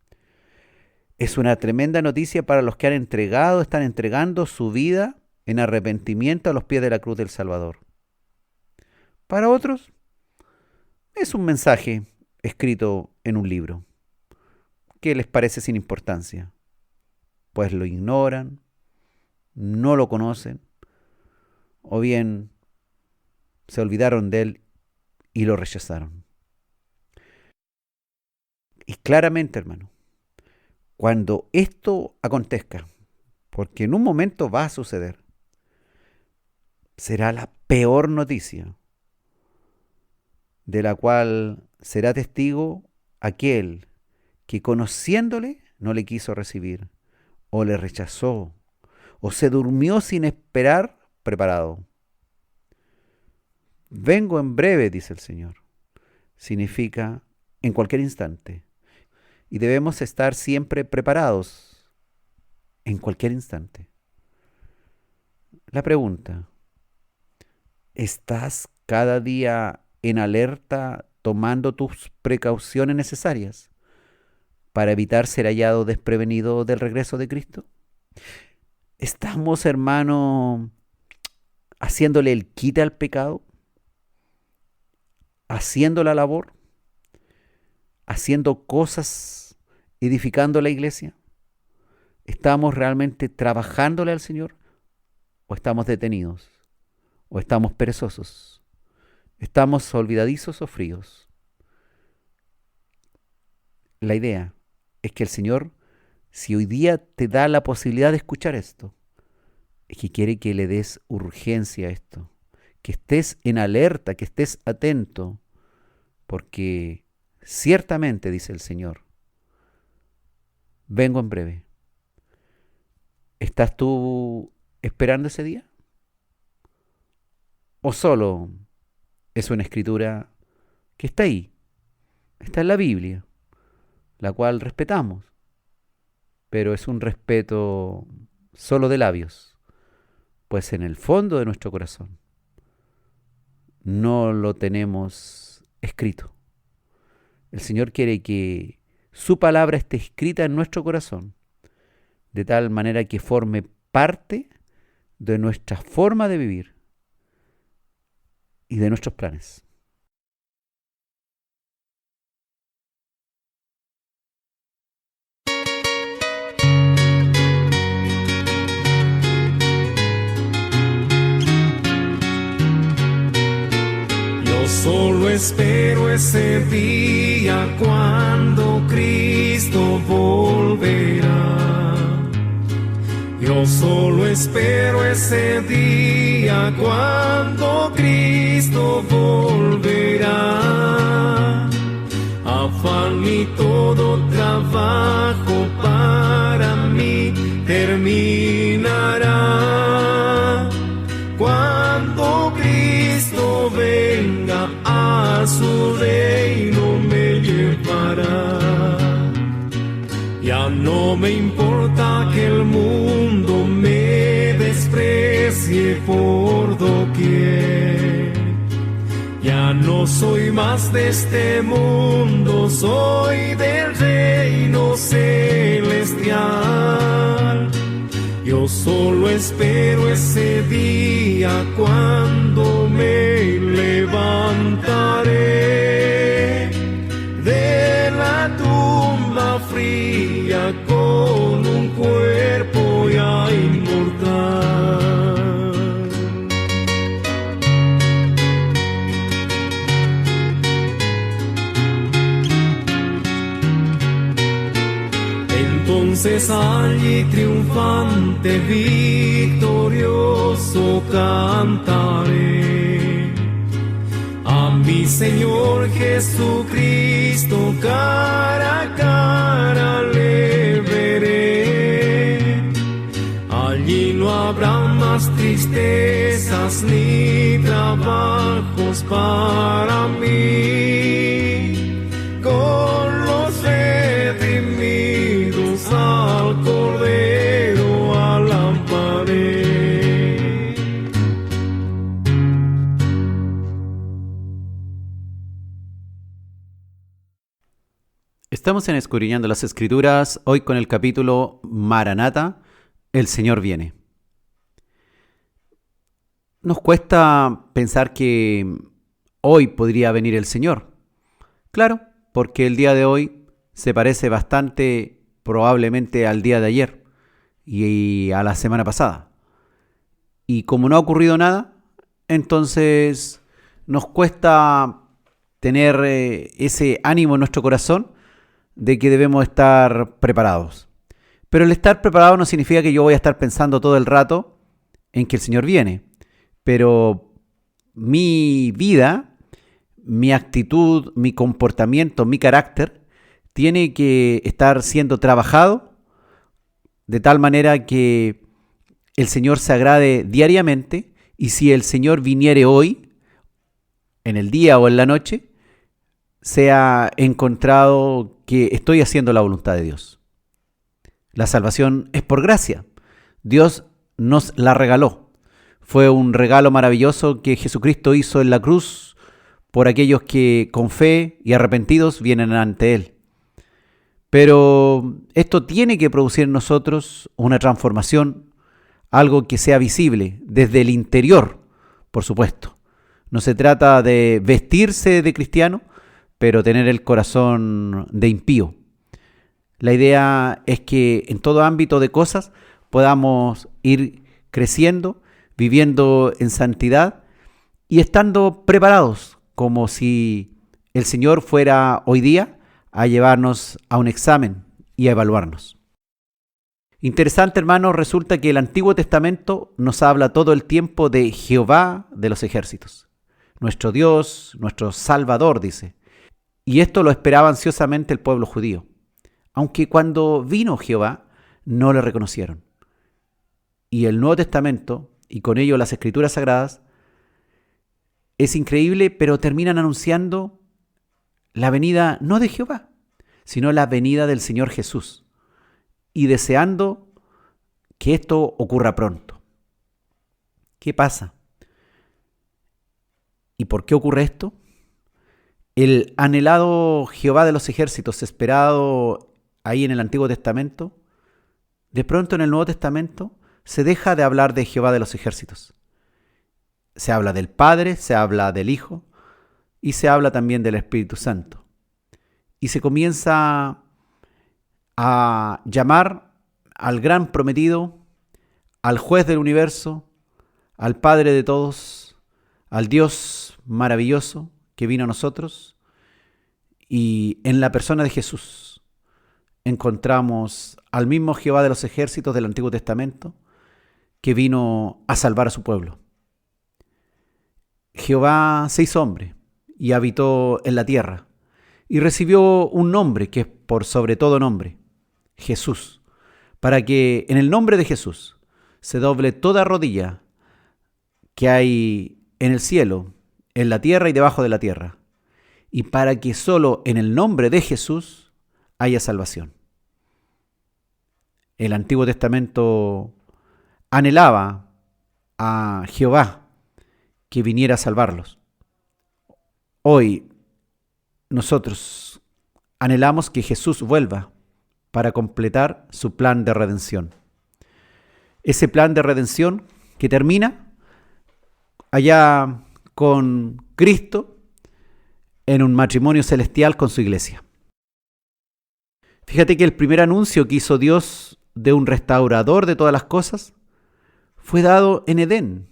Es una tremenda noticia para los que están entregando su vida en arrepentimiento a los pies de la cruz del Salvador. Para otros, es un mensaje escrito en un libro que les parece sin importancia, pues lo ignoran, no lo conocen, o bien se olvidaron de él y lo rechazaron. Y claramente, hermano, cuando esto acontezca, porque en un momento va a suceder, será la peor noticia, de la cual será testigo aquel que conociéndole no le quiso recibir, o le rechazó, o se durmió sin esperar preparado. Vengo en breve, dice el Señor. Significa en cualquier instante. Y debemos estar siempre preparados en cualquier instante. La pregunta, ¿estás cada día en alerta tomando tus precauciones necesarias para evitar ser hallado desprevenido del regreso de Cristo? ¿Estamos, hermano, haciéndole el quite al pecado? ¿Haciendo la labor? ¿Haciendo cosas, edificando la iglesia? ¿Estamos realmente trabajándole al Señor? ¿O estamos detenidos? ¿O estamos perezosos? ¿Estamos olvidadizos o fríos? La idea es que el Señor, si hoy día te da la posibilidad de escuchar esto, es que quiere que le des urgencia a esto, que estés en alerta, que estés atento, porque ciertamente, dice el Señor, vengo en breve. ¿Estás tú esperando ese día? ¿O solo es una escritura que está ahí, está en la Biblia, la cual respetamos, pero es un respeto solo de labios, pues en el fondo de nuestro corazón no lo tenemos escrito. El Señor quiere que su palabra esté escrita en nuestro corazón, de tal manera que forme parte de nuestra forma de vivir y de nuestros planes. Solo espero ese día cuando Cristo volverá. Yo solo espero ese día cuando Cristo volverá. Afán y todo trabajo para mí terminará. Cuando Cristo venga a su reino me llevará. Ya no me importa que el mundo me desprecie por doquier. Ya no soy más de este mundo, soy del reino celestial. Yo solo espero ese día cuando me levantaré de la tumba fría con un cuerpo ya inmortal. Entonces allí triunfante, victorioso cantaré a mi Señor Jesucristo, cara a cara le veré. Allí no habrá más tristezas ni trabajos para mí. Con los redimidos al Cordero alamparé. Estamos en Escudriñando las Escrituras, hoy con el capítulo Maranata, el Señor viene. Nos cuesta pensar que hoy podría venir el Señor. Claro, porque el día de hoy se parece bastante probablemente al día de ayer y a la semana pasada. Y como no ha ocurrido nada, entonces nos cuesta tener ese ánimo en nuestro corazón de que debemos estar preparados. Pero el estar preparado no significa que yo voy a estar pensando todo el rato en que el Señor viene. Pero mi vida, mi actitud, mi comportamiento, mi carácter, tiene que estar siendo trabajado de tal manera que el Señor se agrade diariamente, y si el Señor viniere hoy, en el día o en la noche, sea encontrado que estoy haciendo la voluntad de Dios. La salvación es por gracia. Dios nos la regaló. Fue un regalo maravilloso que Jesucristo hizo en la cruz por aquellos que con fe y arrepentidos vienen ante Él. Pero esto tiene que producir en nosotros una transformación, algo que sea visible desde el interior, por supuesto. No se trata de vestirse de cristiano, pero tener el corazón de impío. La idea es que en todo ámbito de cosas podamos ir creciendo, viviendo en santidad y estando preparados, como si el Señor fuera hoy día a llevarnos a un examen y a evaluarnos. Interesante, hermanos, resulta que el Antiguo Testamento nos habla todo el tiempo de Jehová de los ejércitos, nuestro Dios, nuestro Salvador, dice. Y esto lo esperaba ansiosamente el pueblo judío, aunque cuando vino Jehová no le reconocieron. Y el Nuevo Testamento, y con ello las Escrituras Sagradas, es increíble, pero terminan anunciando la venida no de Jehová, sino la venida del Señor Jesús, y deseando que esto ocurra pronto. ¿Qué pasa? ¿Y por qué ocurre esto? El anhelado Jehová de los ejércitos, esperado ahí en el Antiguo Testamento, de pronto en el Nuevo Testamento se deja de hablar de Jehová de los ejércitos. Se habla del Padre, se habla del Hijo y se habla también del Espíritu Santo. Y se comienza a llamar al gran prometido, al juez del universo, al Padre de todos, al Dios maravilloso que vino a nosotros. Y en la persona de Jesús encontramos al mismo Jehová de los ejércitos del Antiguo Testamento que vino a salvar a su pueblo. Jehová se hizo hombre y habitó en la tierra y recibió un nombre que es por sobre todo nombre, Jesús, para que en el nombre de Jesús se doble toda rodilla que hay en el cielo, en la tierra y debajo de la tierra, y para que solo en el nombre de Jesús haya salvación. El Antiguo Testamento anhelaba a Jehová que viniera a salvarlos. Hoy nosotros anhelamos que Jesús vuelva para completar su plan de redención. Ese plan de redención que termina allá con Cristo en un matrimonio celestial con su iglesia. Fíjate que el primer anuncio que hizo Dios de un restaurador de todas las cosas fue dado en Edén,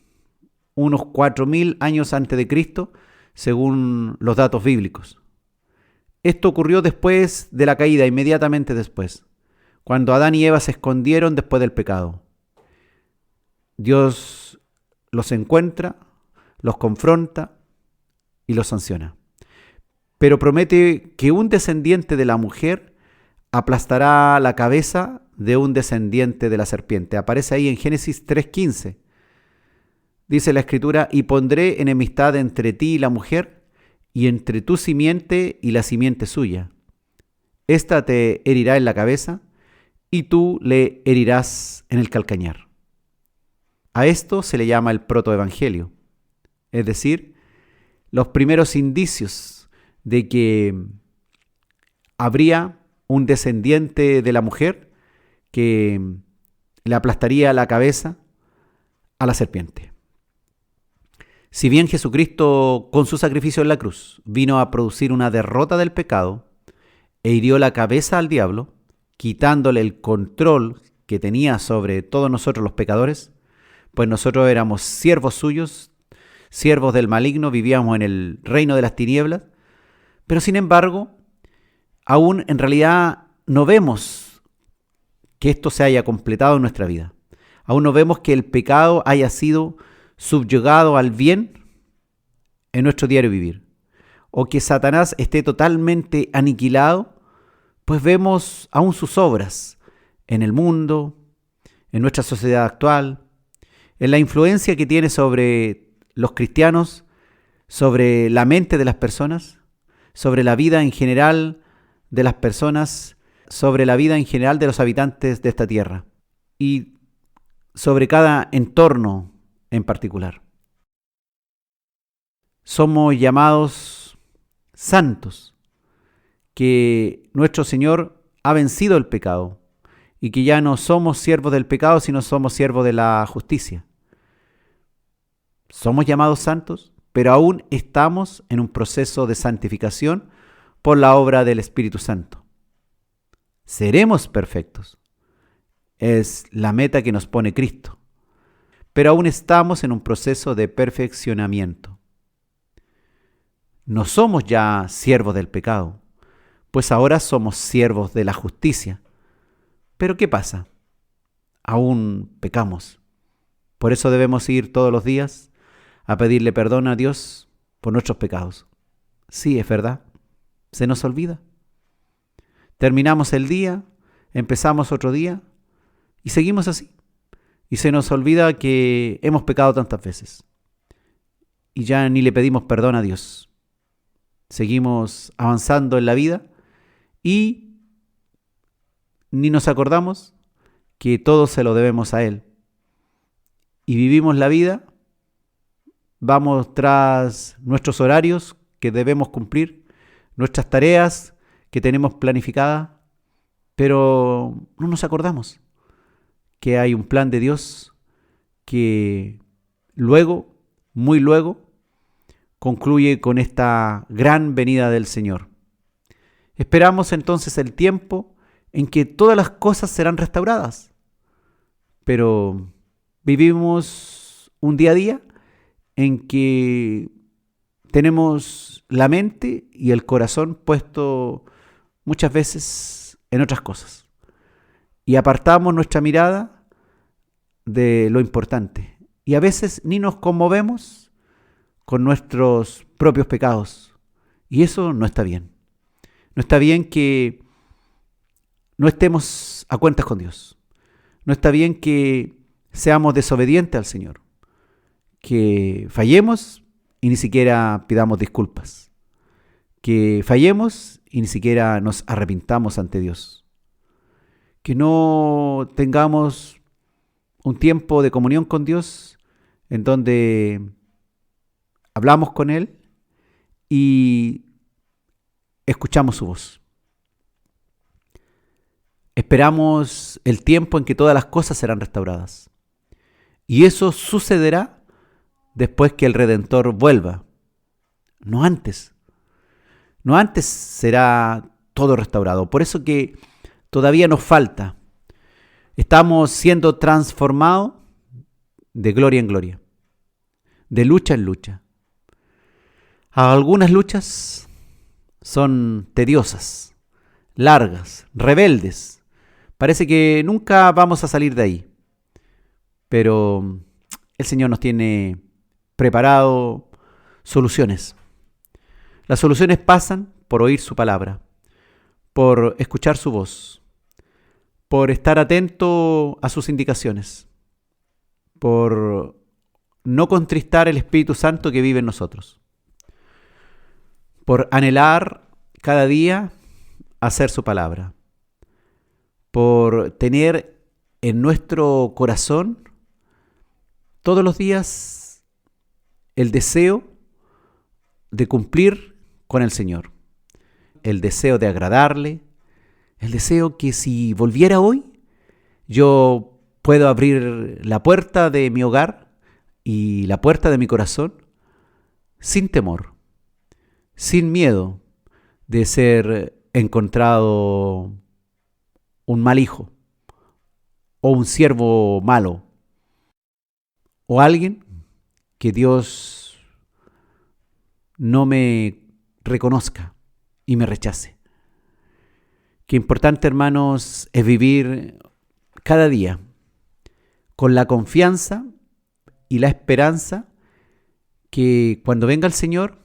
unos 4000 años antes de Cristo, según los datos bíblicos. Esto ocurrió después de la caída, inmediatamente después, cuando Adán y Eva se escondieron después del pecado. Dios los encuentra, los confronta y los sanciona. Pero promete que un descendiente de la mujer aplastará la cabeza de un descendiente de la serpiente. Aparece ahí en Génesis 3:15. Dice la Escritura: y pondré enemistad entre ti y la mujer, y entre tu simiente y la simiente suya. Esta te herirá en la cabeza, y tú le herirás en el calcañar. A esto se le llama el protoevangelio, es decir, los primeros indicios de que habría un descendiente de la mujer que le aplastaría la cabeza a la serpiente. Si bien Jesucristo, con su sacrificio en la cruz, vino a producir una derrota del pecado e hirió la cabeza al diablo, quitándole el control que tenía sobre todos nosotros los pecadores, pues nosotros éramos siervos suyos, siervos del maligno, vivíamos en el reino de las tinieblas, pero sin embargo, aún en realidad no vemos que esto se haya completado en nuestra vida. Aún no vemos que el pecado haya sido subyugado al bien en nuestro diario vivir, o que Satanás esté totalmente aniquilado, pues vemos aún sus obras en el mundo, en nuestra sociedad actual, en la influencia que tiene sobre los cristianos, sobre la mente de las personas, sobre la vida en general de las personas, sobre la vida en general de los habitantes de esta tierra y sobre cada entorno en particular. Somos llamados santos, que nuestro Señor ha vencido el pecado y que ya no somos siervos del pecado, sino somos siervos de la justicia. Somos llamados santos, pero aún estamos en un proceso de santificación por la obra del Espíritu Santo. Seremos perfectos. Es la meta que nos pone Cristo. Pero aún estamos en un proceso de perfeccionamiento. No somos ya siervos del pecado, pues ahora somos siervos de la justicia. Pero ¿qué pasa? Aún pecamos. Por eso debemos ir todos los días a pedirle perdón a Dios por nuestros pecados. Sí, es verdad. Se nos olvida. Terminamos el día, empezamos otro día y seguimos así. Y se nos olvida que hemos pecado tantas veces. Y ya ni le pedimos perdón a Dios. Seguimos avanzando en la vida y ni nos acordamos que todo se lo debemos a Él. Y vivimos la vida, vamos tras nuestros horarios que debemos cumplir, nuestras tareas que tenemos planificadas, pero no nos acordamos que hay un plan de Dios que luego, muy luego, concluye con esta gran venida del Señor. Esperamos entonces el tiempo en que todas las cosas serán restauradas, pero vivimos un día a día en que tenemos la mente y el corazón puesto muchas veces en otras cosas y apartamos nuestra mirada de lo importante y a veces ni nos conmovemos con nuestros propios pecados y eso no está bien. No está bien que no estemos a cuentas con Dios. No está bien que seamos desobedientes al Señor. Que fallemos y ni siquiera pidamos disculpas. Que fallemos y ni siquiera nos arrepintamos ante Dios. Que no tengamos un tiempo de comunión con Dios en donde hablamos con Él y escuchamos su voz. Esperamos el tiempo en que todas las cosas serán restauradas. Y eso sucederá después que el Redentor vuelva. No antes. No antes será todo restaurado. Por eso que todavía nos falta. Estamos siendo transformados de gloria en gloria. De lucha en lucha. Algunas luchas son tediosas, largas, rebeldes. Parece que nunca vamos a salir de ahí. Pero el Señor nos tiene preparado soluciones. Las soluciones pasan por oír su palabra, por escuchar su voz, por estar atento a sus indicaciones, por no contristar el Espíritu Santo que vive en nosotros, por anhelar cada día hacer su palabra, por tener en nuestro corazón todos los días el deseo de cumplir con el Señor, el deseo de agradarle, el deseo que si volviera hoy, yo puedo abrir la puerta de mi hogar y la puerta de mi corazón sin temor, sin miedo de ser encontrado un mal hijo o un siervo malo o alguien que Dios no me reconozca y me rechace. Qué importante, hermanos, es vivir cada día con la confianza y la esperanza que cuando venga el Señor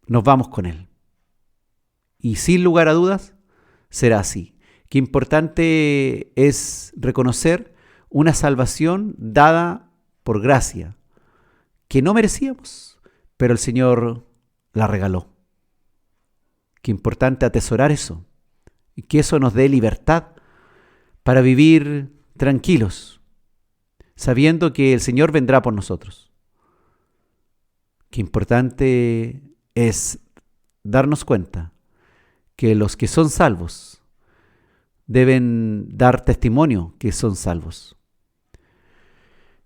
nos vamos con Él. Y sin lugar a dudas será así. Qué importante es reconocer una salvación dada por gracia, que no merecíamos, pero el Señor la regaló. Qué importante atesorar eso, y que eso nos dé libertad para vivir tranquilos, sabiendo que el Señor vendrá por nosotros. Qué importante es darnos cuenta que los que son salvos deben dar testimonio que son salvos.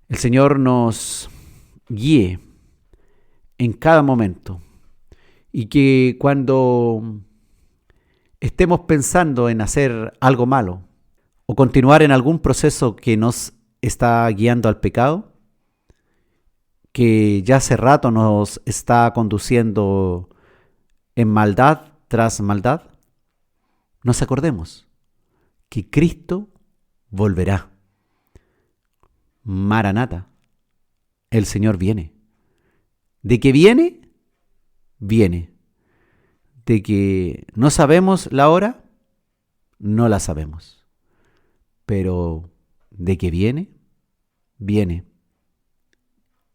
El Señor nos guíe en cada momento y que cuando estemos pensando en hacer algo malo o continuar en algún proceso que nos está guiando al pecado, que ya hace rato nos está conduciendo en maldad tras maldad, nos acordemos que Cristo volverá. Maranata, el Señor viene. ¿De que viene? Viene. ¿De que no sabemos la hora? No la sabemos. Pero ¿de que viene? Viene.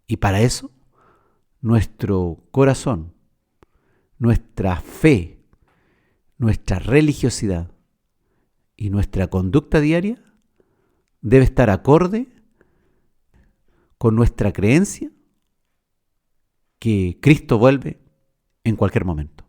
Y para eso, nuestro corazón, nuestra fe, nuestra religiosidad Y nuestra conducta diaria debe estar acorde con nuestra creencia que Cristo vuelve en cualquier momento.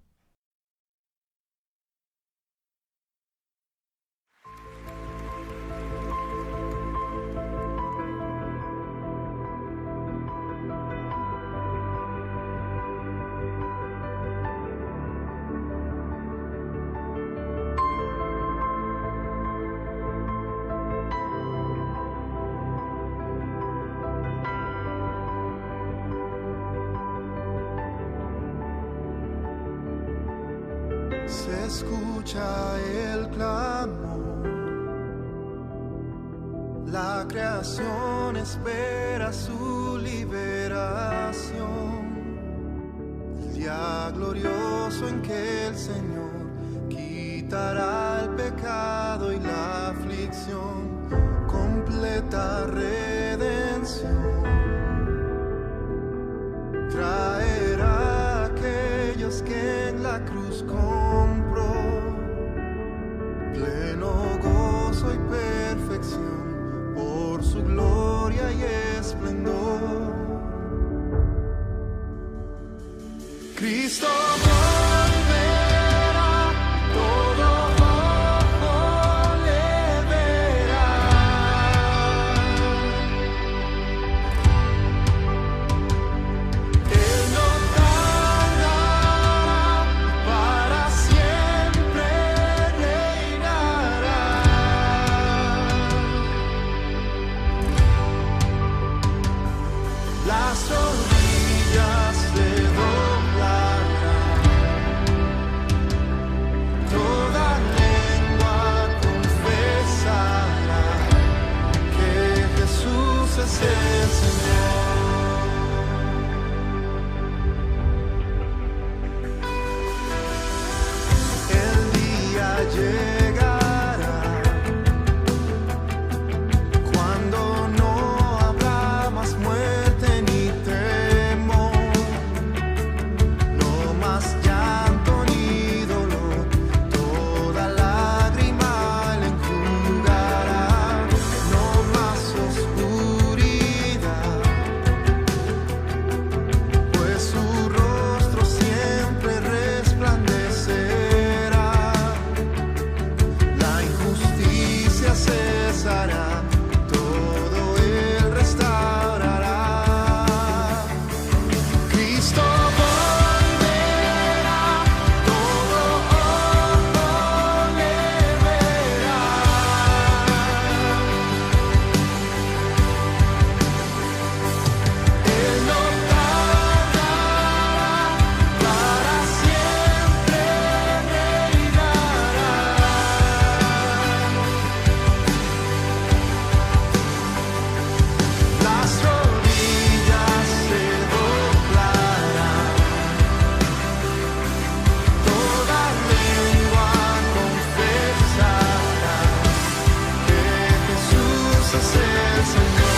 Se escucha el clamor, la creación espera su liberación, el día glorioso en que el Señor quitará el pecado y la aflicción, completa redención, traerá a aquellos que en la cruz compró pleno gozo y perfección por su gloria y esplendor. Cristo volverá, todo ojo le verá. Él no tardará, para siempre reinará. Las rodillas se doblarán, toda lengua confesará que Jesús es el Señor. El día llegará cuando no habrá más muerte ni temor, no más llanto ni dolor, toda lágrima le enjugará, no más oscuridad, pues su rostro siempre resplandecerá, la injusticia cesará, todo él restaurará. Cristo volverá, todo ojo le verá. Él no tardará, para siempre reinará. Las rodillas se doblarán, toda lengua confesará que Jesús es el Señor.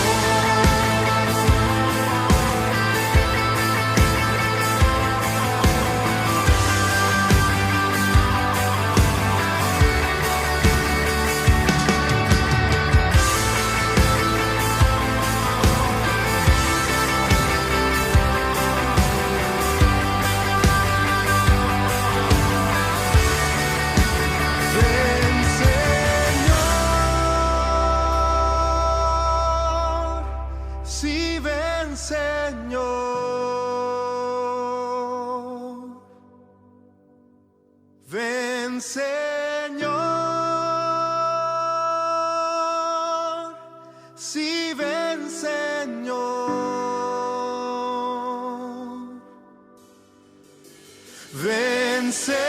Ven, Señor, sí, ven, Señor, ven, Señor, sí, ven, Señor, ven, Señor,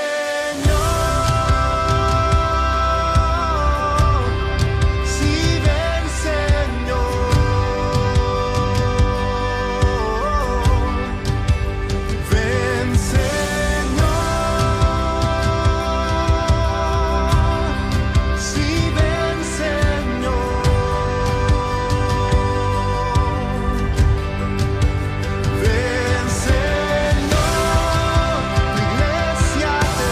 sí, ven, Señor, ven, Señor, sí, ven, Señor, ven, Señor, tu iglesia te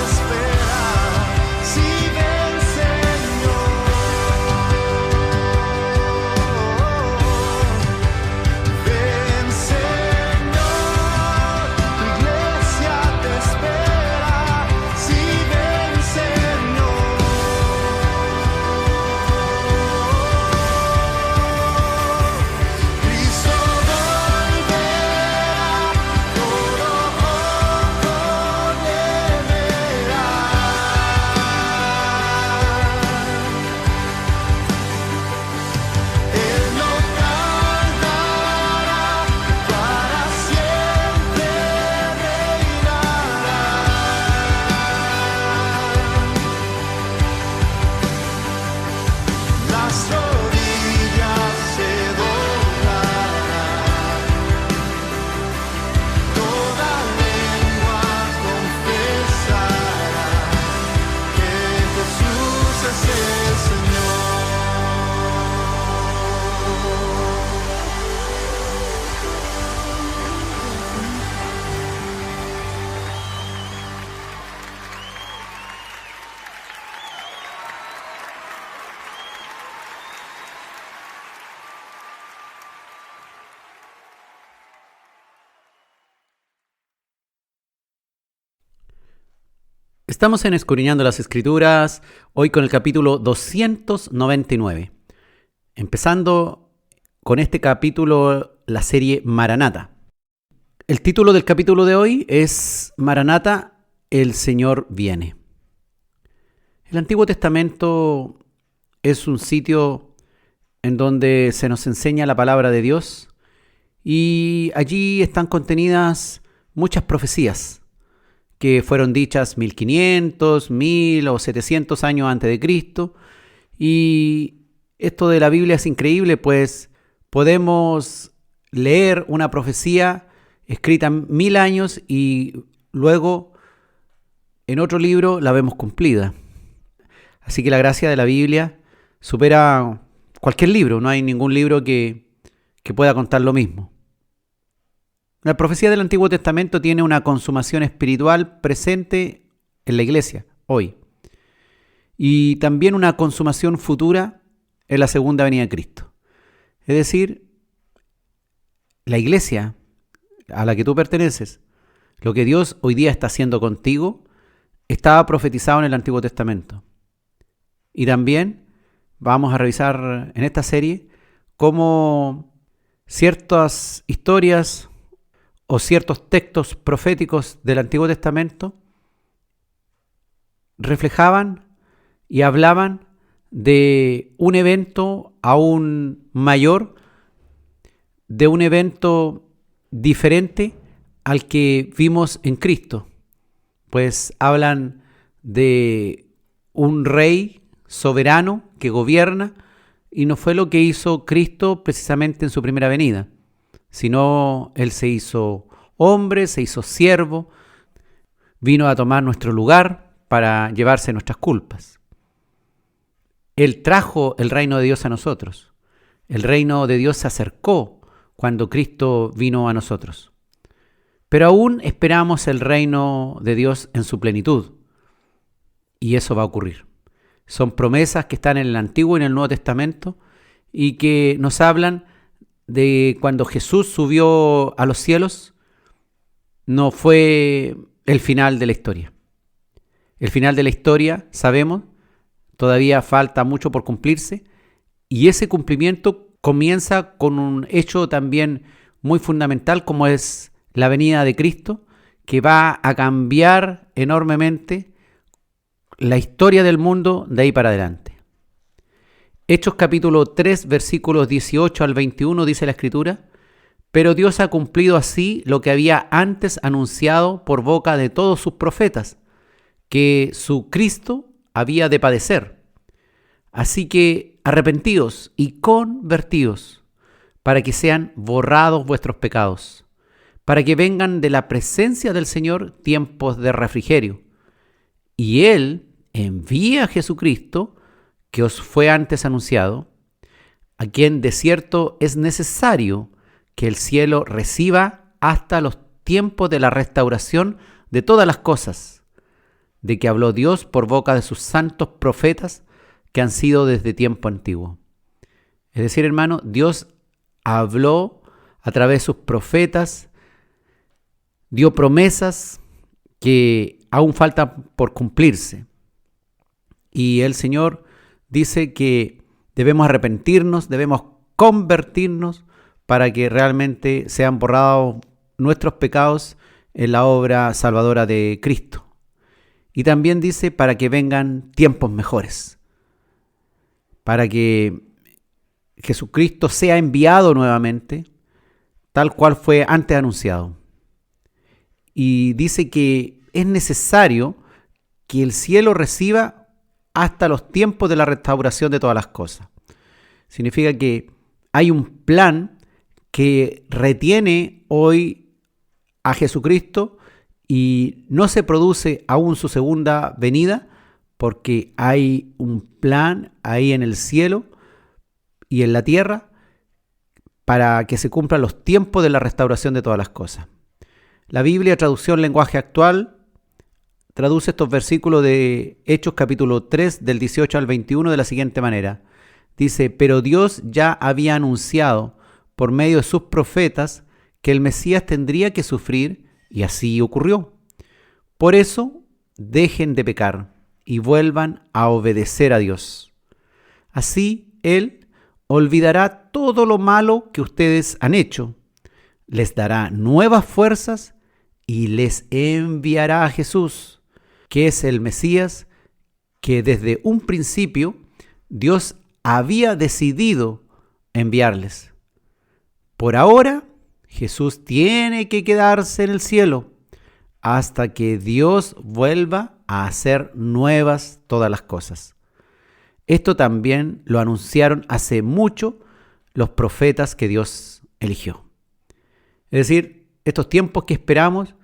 Estamos en Escudriñando las Escrituras, hoy con el capítulo 299. Empezando con este capítulo, la serie Maranata. El título del capítulo de hoy es Maranata, el Señor viene. El Antiguo Testamento es un sitio en donde se nos enseña la palabra de Dios y allí están contenidas muchas profecías que fueron dichas 1500, 1000 o 700 años antes de Cristo. Y esto de la Biblia es increíble, pues podemos leer una profecía escrita 1000 años y luego en otro libro la vemos cumplida. Así que la gracia de la Biblia supera cualquier libro, no hay ningún libro que pueda contar lo mismo. La profecía del Antiguo Testamento tiene una consumación espiritual presente en la iglesia hoy y también una consumación futura en la segunda venida de Cristo. Es decir, la iglesia a la que tú perteneces, lo que Dios hoy día está haciendo contigo, estaba profetizado en el Antiguo Testamento. Y también vamos a revisar en esta serie cómo ciertas historias o ciertos textos proféticos del Antiguo Testamento reflejaban y hablaban de un evento aún mayor, de un evento diferente al que vimos en Cristo, pues hablan de un rey soberano que gobierna y no fue lo que hizo Cristo precisamente en su primera venida, sino Él se hizo hombre, se hizo siervo, vino a tomar nuestro lugar para llevarse nuestras culpas. Él trajo el reino de Dios a nosotros. El reino de Dios se acercó cuando Cristo vino a nosotros. Pero aún esperamos el reino de Dios en su plenitud. Y eso va a ocurrir. Son promesas que están en el Antiguo y en el Nuevo Testamento y que nos hablan de cuando Jesús subió a los cielos, no fue el final de la historia. El final de la historia, sabemos, todavía falta mucho por cumplirse y ese cumplimiento comienza con un hecho también muy fundamental como es la venida de Cristo, que va a cambiar enormemente la historia del mundo de ahí para adelante. Hechos capítulo 3, versículos 18 al 21 dice la Escritura: pero Dios ha cumplido así lo que había antes anunciado por boca de todos sus profetas, que su Cristo había de padecer. Así que arrepentíos y convertíos, para que sean borrados vuestros pecados, para que vengan de la presencia del Señor tiempos de refrigerio. Y Él envía a Jesucristo, que os fue antes anunciado, a quien de cierto es necesario que el cielo reciba hasta los tiempos de la restauración de todas las cosas, de que habló Dios por boca de sus santos profetas que han sido desde tiempo antiguo. Es decir, hermano, Dios habló a través de sus profetas, dio promesas que aún faltan por cumplirse. Y el Señor dice que debemos arrepentirnos, debemos convertirnos para que realmente sean borrados nuestros pecados en la obra salvadora de Cristo. Y también dice para que vengan tiempos mejores, para que Jesucristo sea enviado nuevamente, tal cual fue antes anunciado. Y dice que es necesario que el cielo reciba hasta los tiempos de la restauración de todas las cosas. Significa que hay un plan que retiene hoy a Jesucristo y no se produce aún su segunda venida porque hay un plan ahí en el cielo y en la tierra para que se cumplan los tiempos de la restauración de todas las cosas. La Biblia, traducción lenguaje actual, traduce estos versículos de Hechos capítulo 3 del 18 al 21 de la siguiente manera. Dice: pero Dios ya había anunciado por medio de sus profetas que el Mesías tendría que sufrir, y así ocurrió. Por eso dejen de pecar y vuelvan a obedecer a Dios. Así Él olvidará todo lo malo que ustedes han hecho, les dará nuevas fuerzas y les enviará a Jesús, que es el Mesías que desde un principio Dios había decidido enviarles. Por ahora, Jesús tiene que quedarse en el cielo hasta que Dios vuelva a hacer nuevas todas las cosas. Esto también lo anunciaron hace mucho los profetas que Dios eligió. Es decir, estos tiempos que esperamos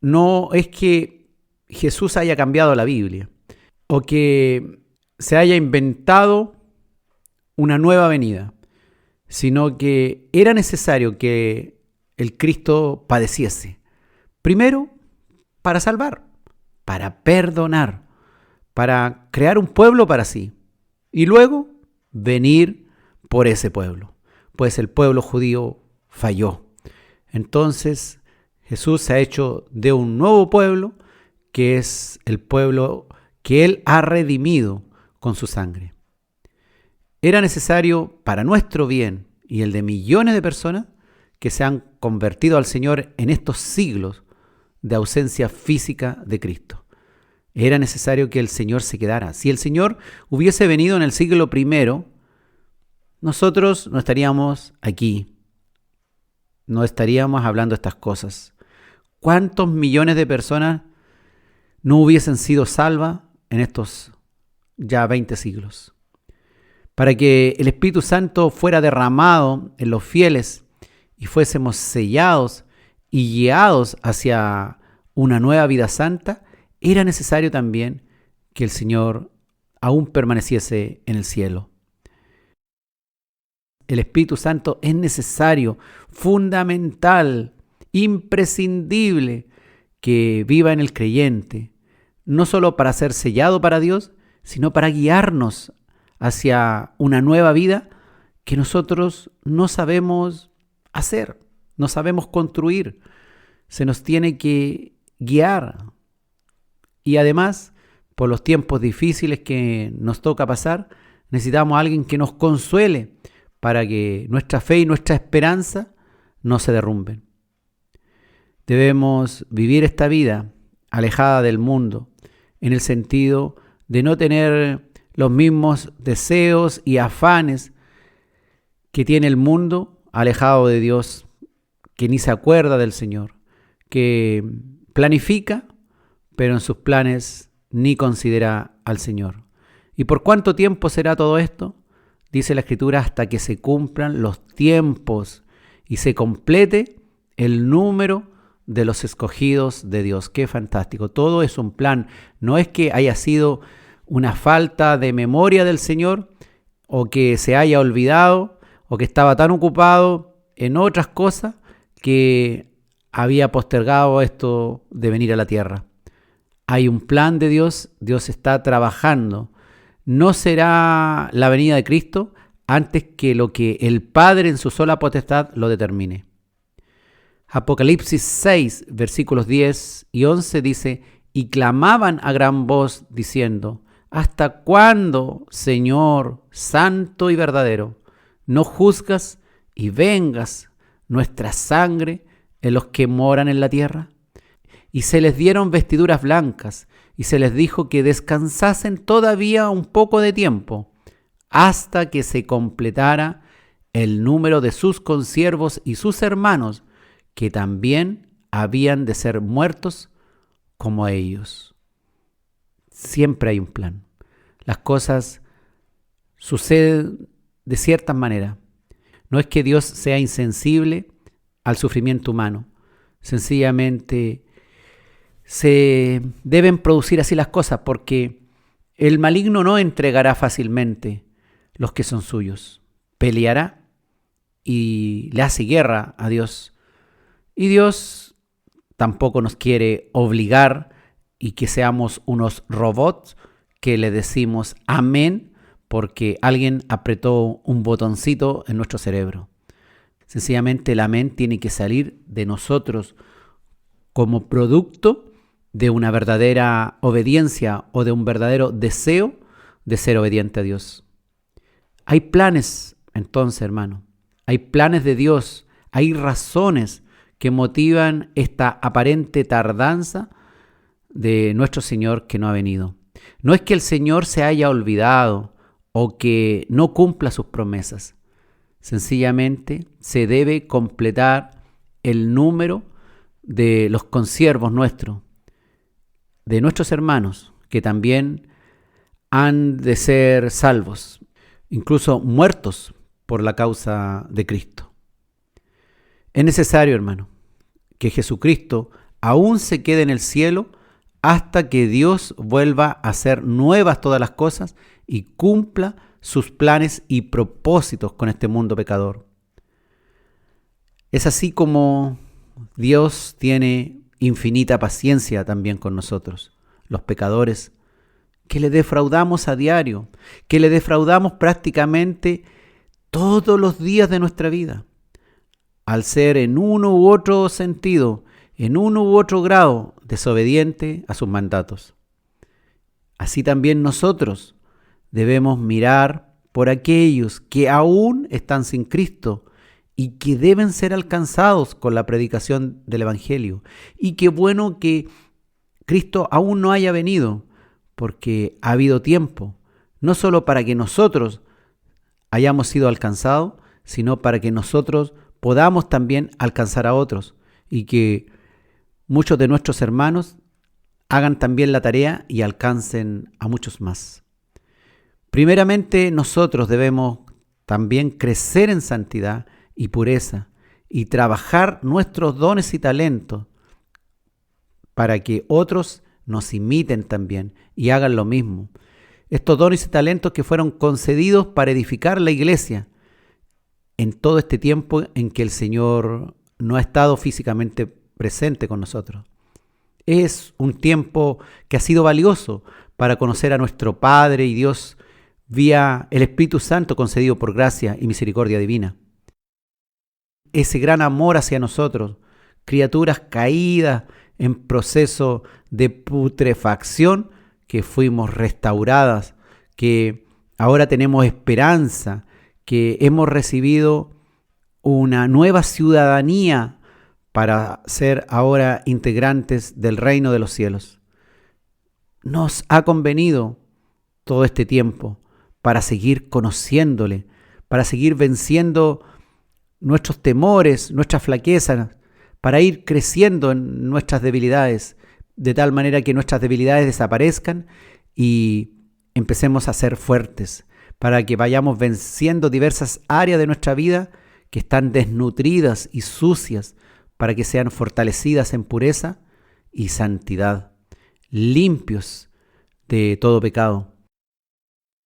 no es que Jesús haya cambiado la Biblia o que se haya inventado una nueva venida, sino que era necesario que el Cristo padeciese. Primero, para salvar, para perdonar, para crear un pueblo para sí. Y luego, venir por ese pueblo, pues el pueblo judío falló. Entonces, Jesús se ha hecho de un nuevo pueblo, que es el pueblo que Él ha redimido con su sangre. Era necesario para nuestro bien y el de millones de personas que se han convertido al Señor en estos siglos de ausencia física de Cristo. Era necesario que el Señor se quedara. Si el Señor hubiese venido en el siglo I, nosotros no estaríamos aquí, no estaríamos hablando estas cosas. ¿Cuántos millones de personas no hubiesen sido salvas en estos ya 20 siglos? Para que el Espíritu Santo fuera derramado en los fieles y fuésemos sellados y guiados hacia una nueva vida santa, era necesario también que el Señor aún permaneciese en el cielo. El Espíritu Santo es necesario, fundamental, imprescindible que viva en el creyente, no solo para ser sellado para Dios, sino para guiarnos hacia una nueva vida que nosotros no sabemos hacer, no sabemos construir. Se nos tiene que guiar. Y además, por los tiempos difíciles que nos toca pasar, necesitamos a alguien que nos consuele para que nuestra fe y nuestra esperanza no se derrumben. Debemos vivir esta vida alejada del mundo, en el sentido de no tener los mismos deseos y afanes que tiene el mundo, alejado de Dios, que ni se acuerda del Señor, que planifica, pero en sus planes ni considera al Señor. ¿Y por cuánto tiempo será todo esto? Dice la Escritura, hasta que se cumplan los tiempos y se complete el número de los escogidos de Dios. ¡Qué fantástico! Todo es un plan. No es que haya sido una falta de memoria del Señor, o que se haya olvidado, o que estaba tan ocupado en otras cosas que había postergado esto de venir a la tierra. Hay un plan de Dios, Dios está trabajando. No será la venida de Cristo antes que lo que el Padre en su sola potestad lo determine. Apocalipsis 6, versículos 10 y 11 dice: y clamaban a gran voz diciendo: ¿hasta cuándo, Señor, santo y verdadero, no juzgas y vengas nuestra sangre en los que moran en la tierra? Y se les dieron vestiduras blancas, y se les dijo que descansasen todavía un poco de tiempo, hasta que se completara el número de sus consiervos y sus hermanos, que también habían de ser muertos como ellos. Siempre hay un plan. Las cosas suceden de cierta manera. No es que Dios sea insensible al sufrimiento humano. Sencillamente se deben producir así las cosas, porque el maligno no entregará fácilmente los que son suyos. Peleará y le hace guerra a Dios. Y Dios tampoco nos quiere obligar y que seamos unos robots que le decimos amén porque alguien apretó un botoncito en nuestro cerebro. Sencillamente el amén tiene que salir de nosotros como producto de una verdadera obediencia o de un verdadero deseo de ser obediente a Dios. Hay planes, entonces, hermano, hay planes de Dios, hay razones que motivan esta aparente tardanza de nuestro Señor que no ha venido. No es que el Señor se haya olvidado o que no cumpla sus promesas. Sencillamente se debe completar el número de los consiervos nuestros, de nuestros hermanos, que también han de ser salvos, incluso muertos por la causa de Cristo. Es necesario, hermano, que Jesucristo aún se quede en el cielo hasta que Dios vuelva a hacer nuevas todas las cosas y cumpla sus planes y propósitos con este mundo pecador. Es así como Dios tiene infinita paciencia también con nosotros, los pecadores, que le defraudamos a diario, que le defraudamos prácticamente todos los días de nuestra vida, al ser en uno u otro sentido, en uno u otro grado, desobediente a sus mandatos. Así también nosotros debemos mirar por aquellos que aún están sin Cristo y que deben ser alcanzados con la predicación del Evangelio. Y qué bueno que Cristo aún no haya venido, porque ha habido tiempo, no solo para que nosotros hayamos sido alcanzados, sino para que nosotros podamos también alcanzar a otros y que muchos de nuestros hermanos hagan también la tarea y alcancen a muchos más. Primeramente, nosotros debemos también crecer en santidad y pureza y trabajar nuestros dones y talentos para que otros nos imiten también y hagan lo mismo. Estos dones y talentos que fueron concedidos para edificar la iglesia en todo este tiempo en que el Señor no ha estado físicamente presente con nosotros. Es un tiempo que ha sido valioso para conocer a nuestro Padre y Dios vía el Espíritu Santo concedido por gracia y misericordia divina. Ese gran amor hacia nosotros, criaturas caídas en proceso de putrefacción, que fuimos restauradas, que ahora tenemos esperanza, que hemos recibido una nueva ciudadanía para ser ahora integrantes del reino de los cielos. Nos ha convenido todo este tiempo para seguir conociéndole, para seguir venciendo nuestros temores, nuestras flaquezas, para ir creciendo en nuestras debilidades, de tal manera que nuestras debilidades desaparezcan y empecemos a ser fuertes, para que vayamos venciendo diversas áreas de nuestra vida que están desnutridas y sucias, para que sean fortalecidas en pureza y santidad, limpios de todo pecado.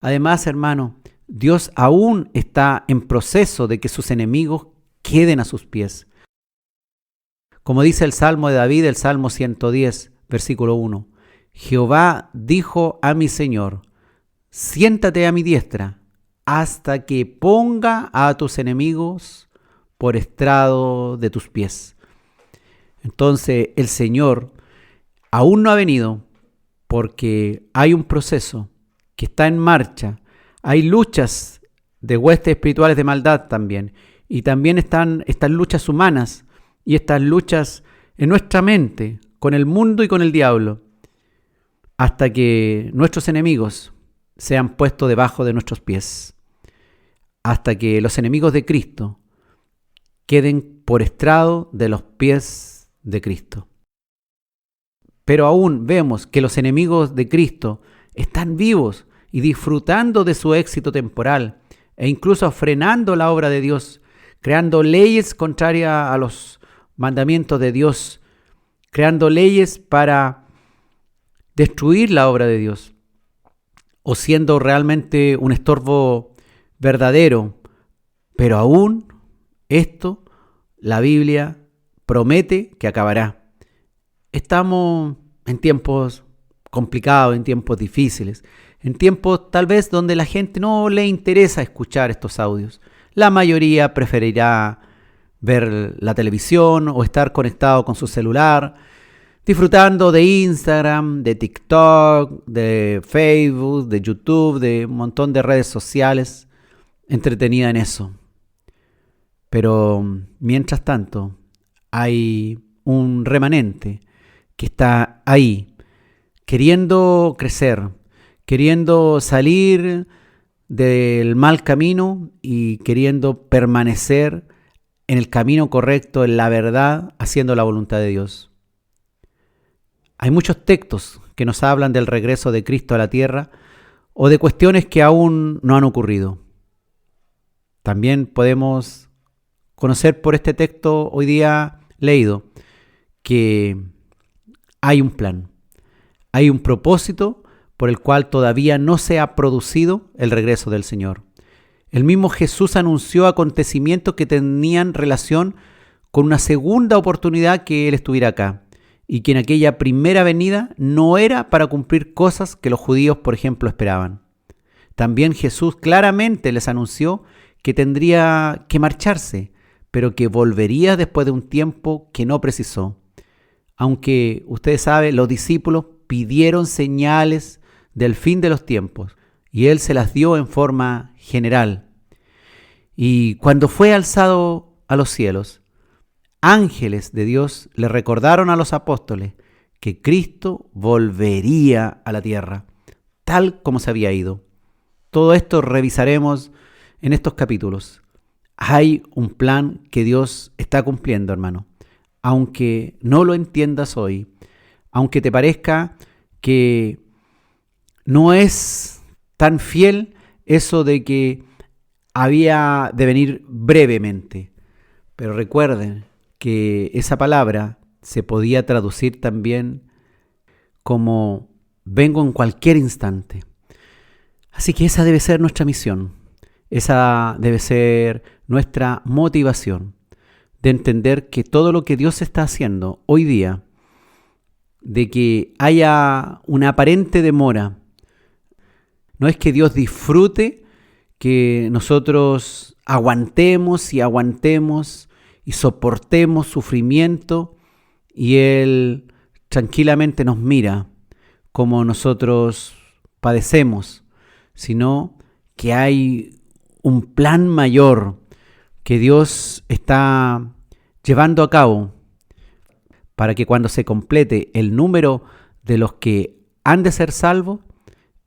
Además, hermano, Dios aún está en proceso de que sus enemigos queden a sus pies. Como dice el Salmo de David, el Salmo 110, versículo 1, Jehová dijo a mi Señor, siéntate a mi diestra hasta que ponga a tus enemigos por estrado de tus pies. Entonces el Señor aún no ha venido porque hay un proceso que está en marcha. Hay luchas de huestes espirituales de maldad también. Y también están estas luchas humanas y estas luchas en nuestra mente, con el mundo y con el diablo, hasta que nuestros enemigos sean puestos debajo de nuestros pies, hasta que los enemigos de Cristo queden por estrado de los pies de Cristo. Pero aún vemos que los enemigos de Cristo están vivos y disfrutando de su éxito temporal e incluso frenando la obra de Dios, creando leyes contrarias a los mandamientos de Dios, creando leyes para destruir la obra de Dios, o siendo realmente un estorbo verdadero. Pero aún esto, la Biblia promete que acabará. Estamos en tiempos complicados, en tiempos difíciles, en tiempos tal vez donde la gente no le interesa escuchar estos audios. La mayoría preferirá ver la televisión o estar conectado con su celular, disfrutando de Instagram, de TikTok, de Facebook, de YouTube, de un montón de redes sociales, entretenida en eso. Pero mientras tanto, hay un remanente que está ahí, queriendo crecer, queriendo salir del mal camino y queriendo permanecer en el camino correcto, en la verdad, haciendo la voluntad de Dios. Hay muchos textos que nos hablan del regreso de Cristo a la tierra o de cuestiones que aún no han ocurrido. También podemos conocer por este texto hoy día leído que hay un plan, hay un propósito por el cual todavía no se ha producido el regreso del Señor. El mismo Jesús anunció acontecimientos que tenían relación con una segunda oportunidad que Él estuviera acá, y que en aquella primera venida no era para cumplir cosas que los judíos, por ejemplo, esperaban. También Jesús claramente les anunció que tendría que marcharse, pero que volvería después de un tiempo que no precisó. Aunque ustedes saben, los discípulos pidieron señales del fin de los tiempos y Él se las dio en forma general. Y cuando fue alzado a los cielos, ángeles de Dios le recordaron a los apóstoles que Cristo volvería a la tierra, tal como se había ido. Todo esto revisaremos en estos capítulos. Hay un plan que Dios está cumpliendo, hermano. Aunque no lo entiendas hoy, aunque te parezca que no es tan fiel eso de que había de venir brevemente. Pero recuerden que esa palabra se podía traducir también como vengo en cualquier instante. Así que esa debe ser nuestra misión, esa debe ser nuestra motivación, de entender que todo lo que Dios está haciendo hoy día, de que haya una aparente demora, no es que Dios disfrute que nosotros aguantemos y soportemos sufrimiento y Él tranquilamente nos mira como nosotros padecemos, sino que hay un plan mayor que Dios está llevando a cabo para que cuando se complete el número de los que han de ser salvos,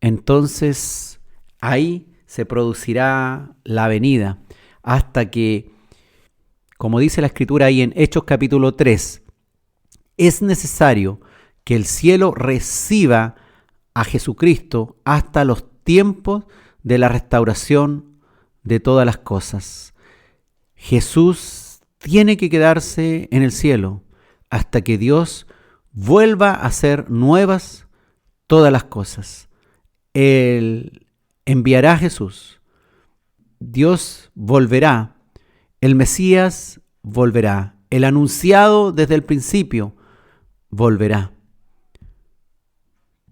entonces ahí se producirá la venida hasta que, como dice la Escritura ahí en Hechos capítulo 3, es necesario que el cielo reciba a Jesucristo hasta los tiempos de la restauración de todas las cosas. Jesús tiene que quedarse en el cielo hasta que Dios vuelva a hacer nuevas todas las cosas. Él enviará a Jesús. Dios volverá. El Mesías volverá. El anunciado desde el principio volverá.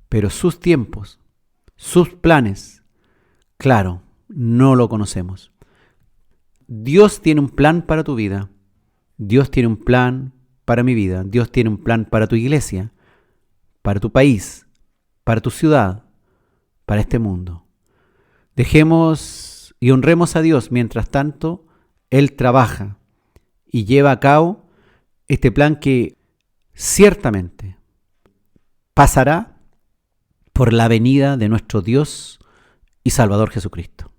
Pero sus tiempos, sus planes, claro, no lo conocemos. Dios tiene un plan para tu vida. Dios tiene un plan para mi vida. Dios tiene un plan para tu iglesia, para tu país, para tu ciudad, para este mundo. Dejemos y honremos a Dios mientras tanto Él trabaja y lleva a cabo este plan que ciertamente pasará por la venida de nuestro Dios y Salvador Jesucristo.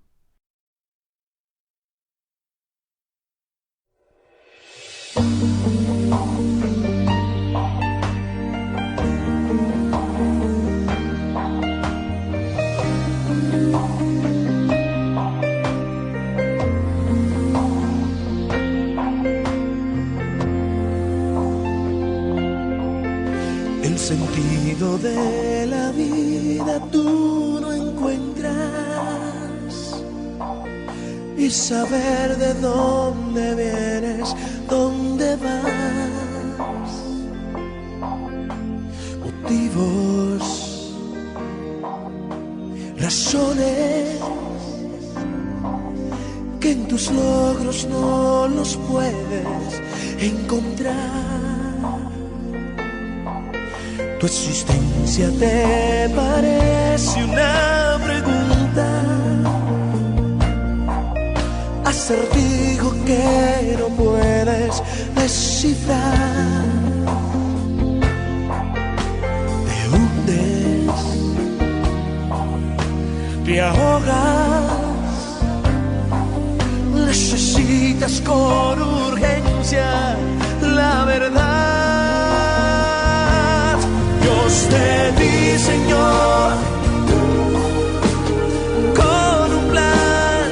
El sentido de la vida tú no encuentras, y saber de dónde vienes, dónde vas, motivos, razones que en tus logros no los puedes encontrar. Tu existencia te parece una pregunta, acertijo que no puedes descifrar. Te hundes, te ahogas, necesitas con urgencia la verdad. Dios te diseñó con un plan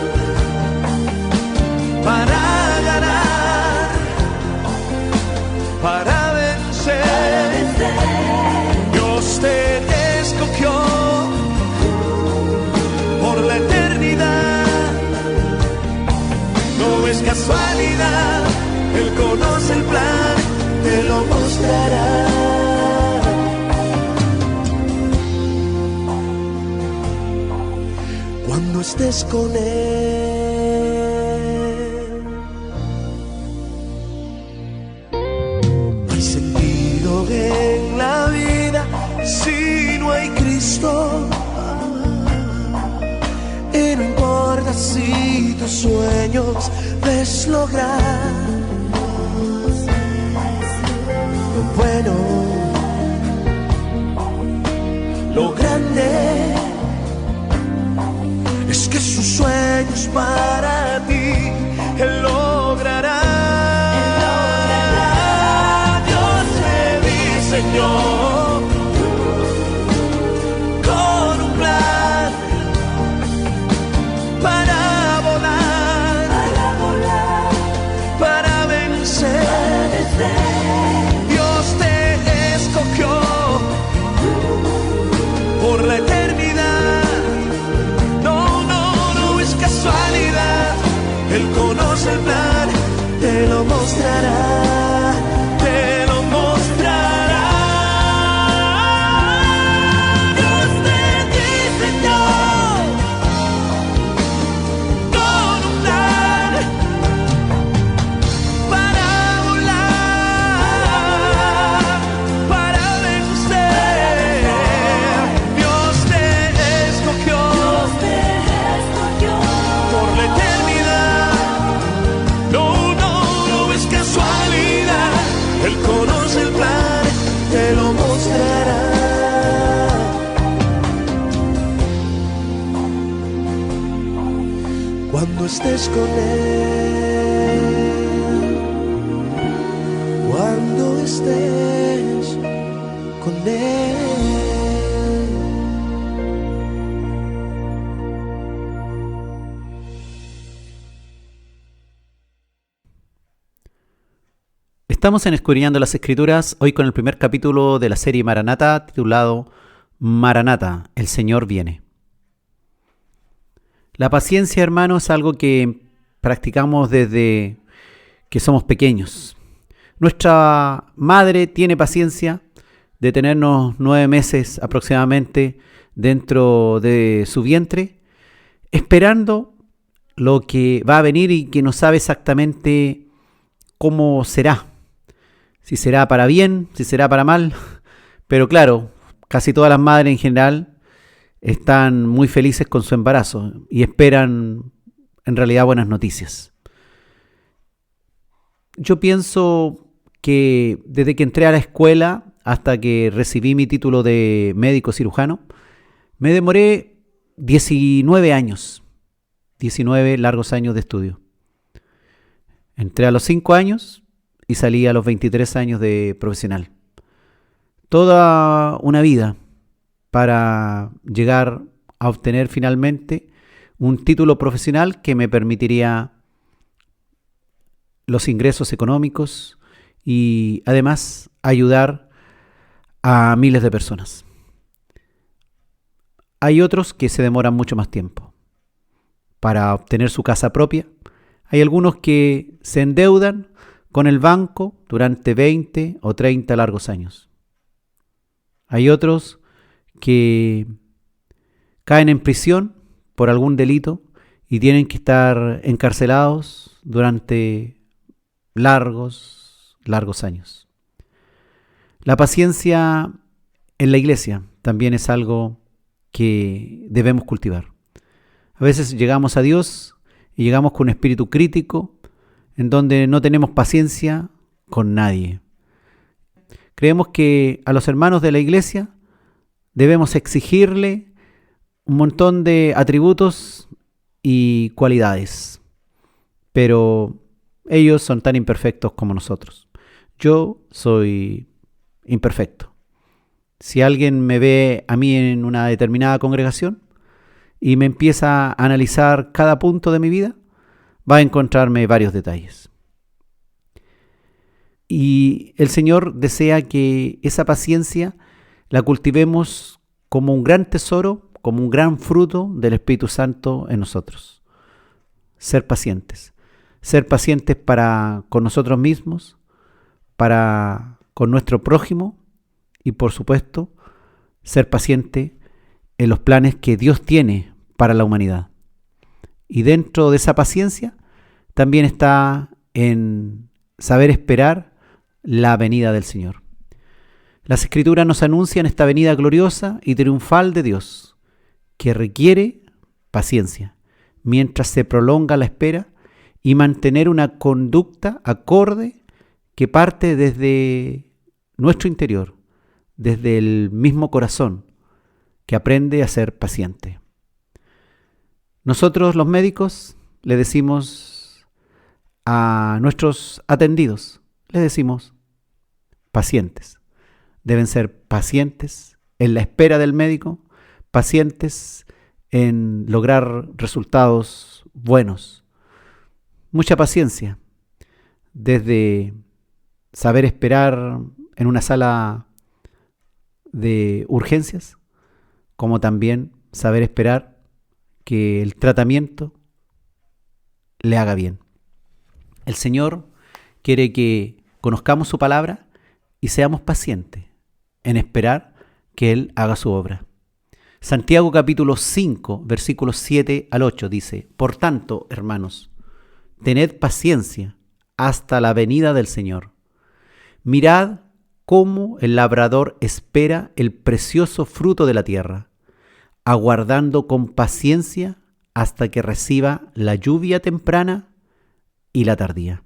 para ganar, para vencer. Dios te escogió por la eternidad. No es casualidad, Él conoce el plan, te lo mostrará. Cuando estés con Él, no hay sentido en la vida si no hay Cristo. Y no importa si tus sueños ves lograr lo bueno, lo grande, es que sus sueños para ti Él logrará. Dios te diseñó con un plan para volar, para vencer. Dios te escogió por la eternidad. No es casualidad, Él conoce el plan, te lo mostrará, te lo mostrará. Dios te diseñó con un plan para volar, para vencer. Dios te escogió por la eternidad. No es casualidad, Él conoce el plan, te lo mostrará. Cuando estés con Él, cuando estés con Él. Estamos en Escudriñando las Escrituras, hoy con el primer capítulo de la serie Maranata, titulado Maranata, el Señor viene. La paciencia, hermano, es algo que practicamos desde que somos pequeños. Nuestra madre tiene paciencia de tenernos 9 meses aproximadamente dentro de su vientre, esperando lo que va a venir y que no sabe exactamente cómo será. Si será para bien, si será para mal. Pero claro, casi todas las madres en general están muy felices con su embarazo y esperan en realidad buenas noticias. Yo pienso que desde que entré a la escuela hasta que recibí mi título de médico cirujano, me demoré 19 años, 19 largos años de estudio. Entré a los 5 años y salí a los 23 años de profesional. Toda una vida para llegar a obtener finalmente un título profesional que me permitiría los ingresos económicos y además ayudar a miles de personas. Hay otros que se demoran mucho más tiempo para obtener su casa propia. Hay algunos que se endeudan con el banco durante 20 o 30 largos años. Hay otros que caen en prisión por algún delito y tienen que estar encarcelados durante largos años. La paciencia En la iglesia también es algo que debemos cultivar. A veces llegamos a Dios y llegamos con un espíritu crítico en donde no tenemos paciencia con nadie. Creemos que a los hermanos de la iglesia debemos exigirle un montón de atributos y cualidades, pero ellos son tan imperfectos como nosotros. Yo soy imperfecto. Si alguien me ve a mí en una determinada congregación y me empieza a analizar cada punto de mi vida, va a encontrarme varios detalles. Y el Señor desea que esa paciencia la cultivemos como un gran tesoro, como un gran fruto del Espíritu Santo en nosotros. Ser pacientes para con nosotros mismos, para con nuestro prójimo y por supuesto ser paciente en los planes que Dios tiene para la humanidad. Y dentro de esa paciencia también está en saber esperar la venida del Señor. Las Escrituras nos anuncian esta venida gloriosa y triunfal de Dios, que requiere paciencia, mientras se prolonga la espera y mantener una conducta acorde que parte desde nuestro interior, desde el mismo corazón, que aprende a ser paciente. Nosotros los médicos le decimos a nuestros atendidos, les decimos pacientes. Deben ser pacientes en la espera del médico, pacientes en lograr resultados buenos. Mucha paciencia, desde saber esperar en una sala de urgencias, como también saber esperar que el tratamiento le haga bien. El Señor quiere que conozcamos su palabra y seamos pacientes en esperar que Él haga su obra. Santiago capítulo 5, versículos 7 al 8 dice: Por tanto, hermanos, tened paciencia hasta la venida del Señor. Mirad cómo el labrador espera el precioso fruto de la tierra, aguardando con paciencia hasta que reciba la lluvia temprana y la tardía.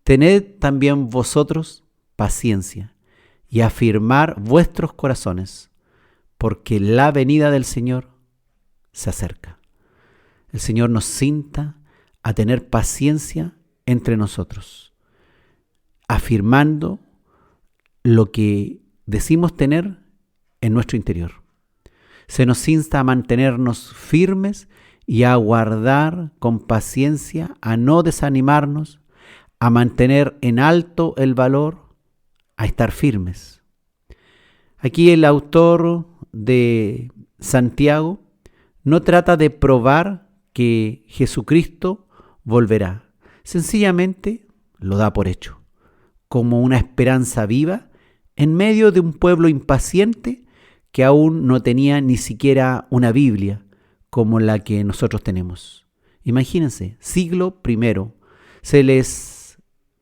Tened también vosotros paciencia y afirmar vuestros corazones, porque la venida del Señor se acerca. El Señor nos insta a tener paciencia entre nosotros, afirmando lo que decimos tener en nuestro interior. Se nos insta a mantenernos firmes y a aguardar con paciencia, a no desanimarnos, a mantener en alto el valor, a estar firmes. Aquí el autor de Santiago no trata de probar que Jesucristo volverá. Sencillamente lo da por hecho, como una esperanza viva en medio de un pueblo impaciente que aún no tenía ni siquiera una Biblia como la que nosotros tenemos. Imagínense, siglo I, se les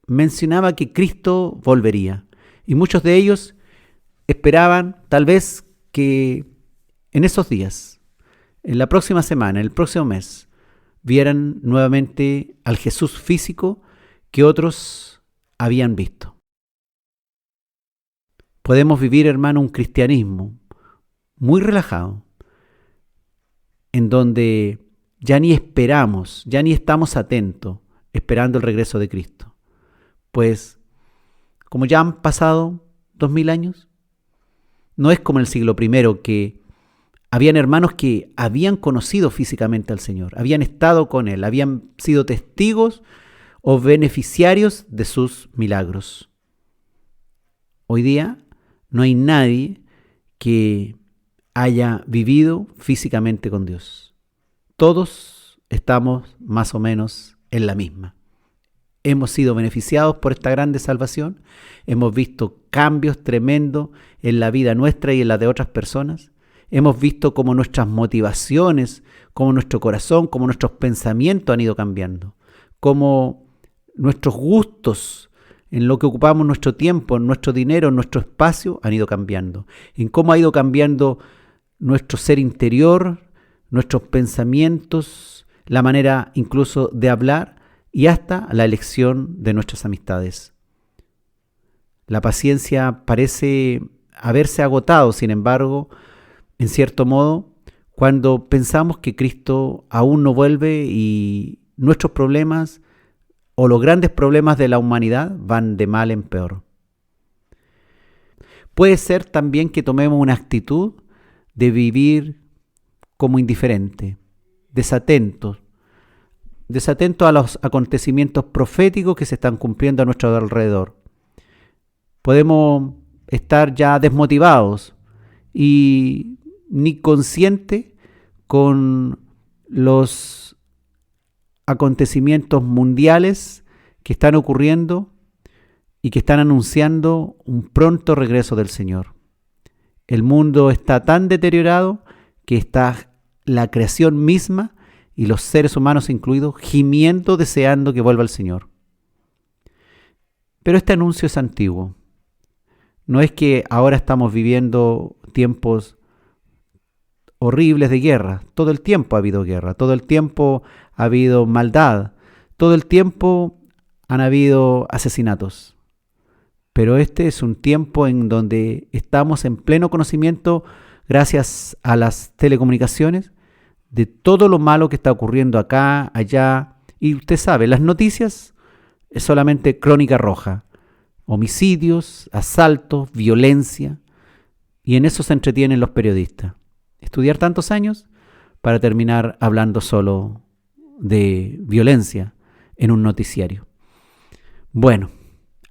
mencionaba que Cristo volvería y muchos de ellos esperaban tal vez que en esos días, en la próxima semana, en el próximo mes, vieran nuevamente al Jesús físico que otros habían visto. Podemos vivir, hermano, un cristianismo muy relajado, en donde ya ni esperamos, ya ni estamos atentos, esperando el regreso de Cristo. Pues, como ya han pasado 2000 años, no es como en el siglo I, que habían hermanos que habían conocido físicamente al Señor, habían estado con Él, habían sido testigos o beneficiarios de sus milagros. Hoy día no hay nadie que haya vivido físicamente con Dios. Todos estamos más o menos en la misma. Hemos sido beneficiados por esta grande salvación, hemos visto cambios tremendos en la vida nuestra y en la de otras personas, hemos visto cómo nuestras motivaciones, cómo nuestro corazón, cómo nuestros pensamientos han ido cambiando, cómo nuestros gustos en lo que ocupamos nuestro tiempo, en nuestro dinero, en nuestro espacio, han ido cambiando. En cómo ha ido cambiando nuestro ser interior, nuestros pensamientos, la manera incluso de hablar y hasta la elección de nuestras amistades. La paciencia parece haberse agotado, sin embargo, en cierto modo, cuando pensamos que Cristo aún no vuelve y nuestros problemas o los grandes problemas de la humanidad van de mal en peor. Puede ser también que tomemos una actitud de vivir como indiferente, desatentos a los acontecimientos proféticos que se están cumpliendo a nuestro alrededor. Podemos estar ya desmotivados y ni conscientes con los acontecimientos mundiales que están ocurriendo y que están anunciando un pronto regreso del Señor. El mundo está tan deteriorado que está la creación misma y los seres humanos incluidos gimiendo, deseando que vuelva el Señor. Pero este anuncio es antiguo. No es que ahora estamos viviendo tiempos horribles de guerra. Todo el tiempo ha habido guerra, todo el tiempo ha habido maldad, todo el tiempo han habido asesinatos. Pero este es un tiempo en donde estamos en pleno conocimiento, gracias a las telecomunicaciones, de todo lo malo que está ocurriendo acá, allá. Y usted sabe, las noticias es solamente crónica roja. Homicidios, asaltos, violencia. Y en eso se entretienen los periodistas. Estudiar tantos años para terminar hablando solo de violencia en un noticiario. Bueno,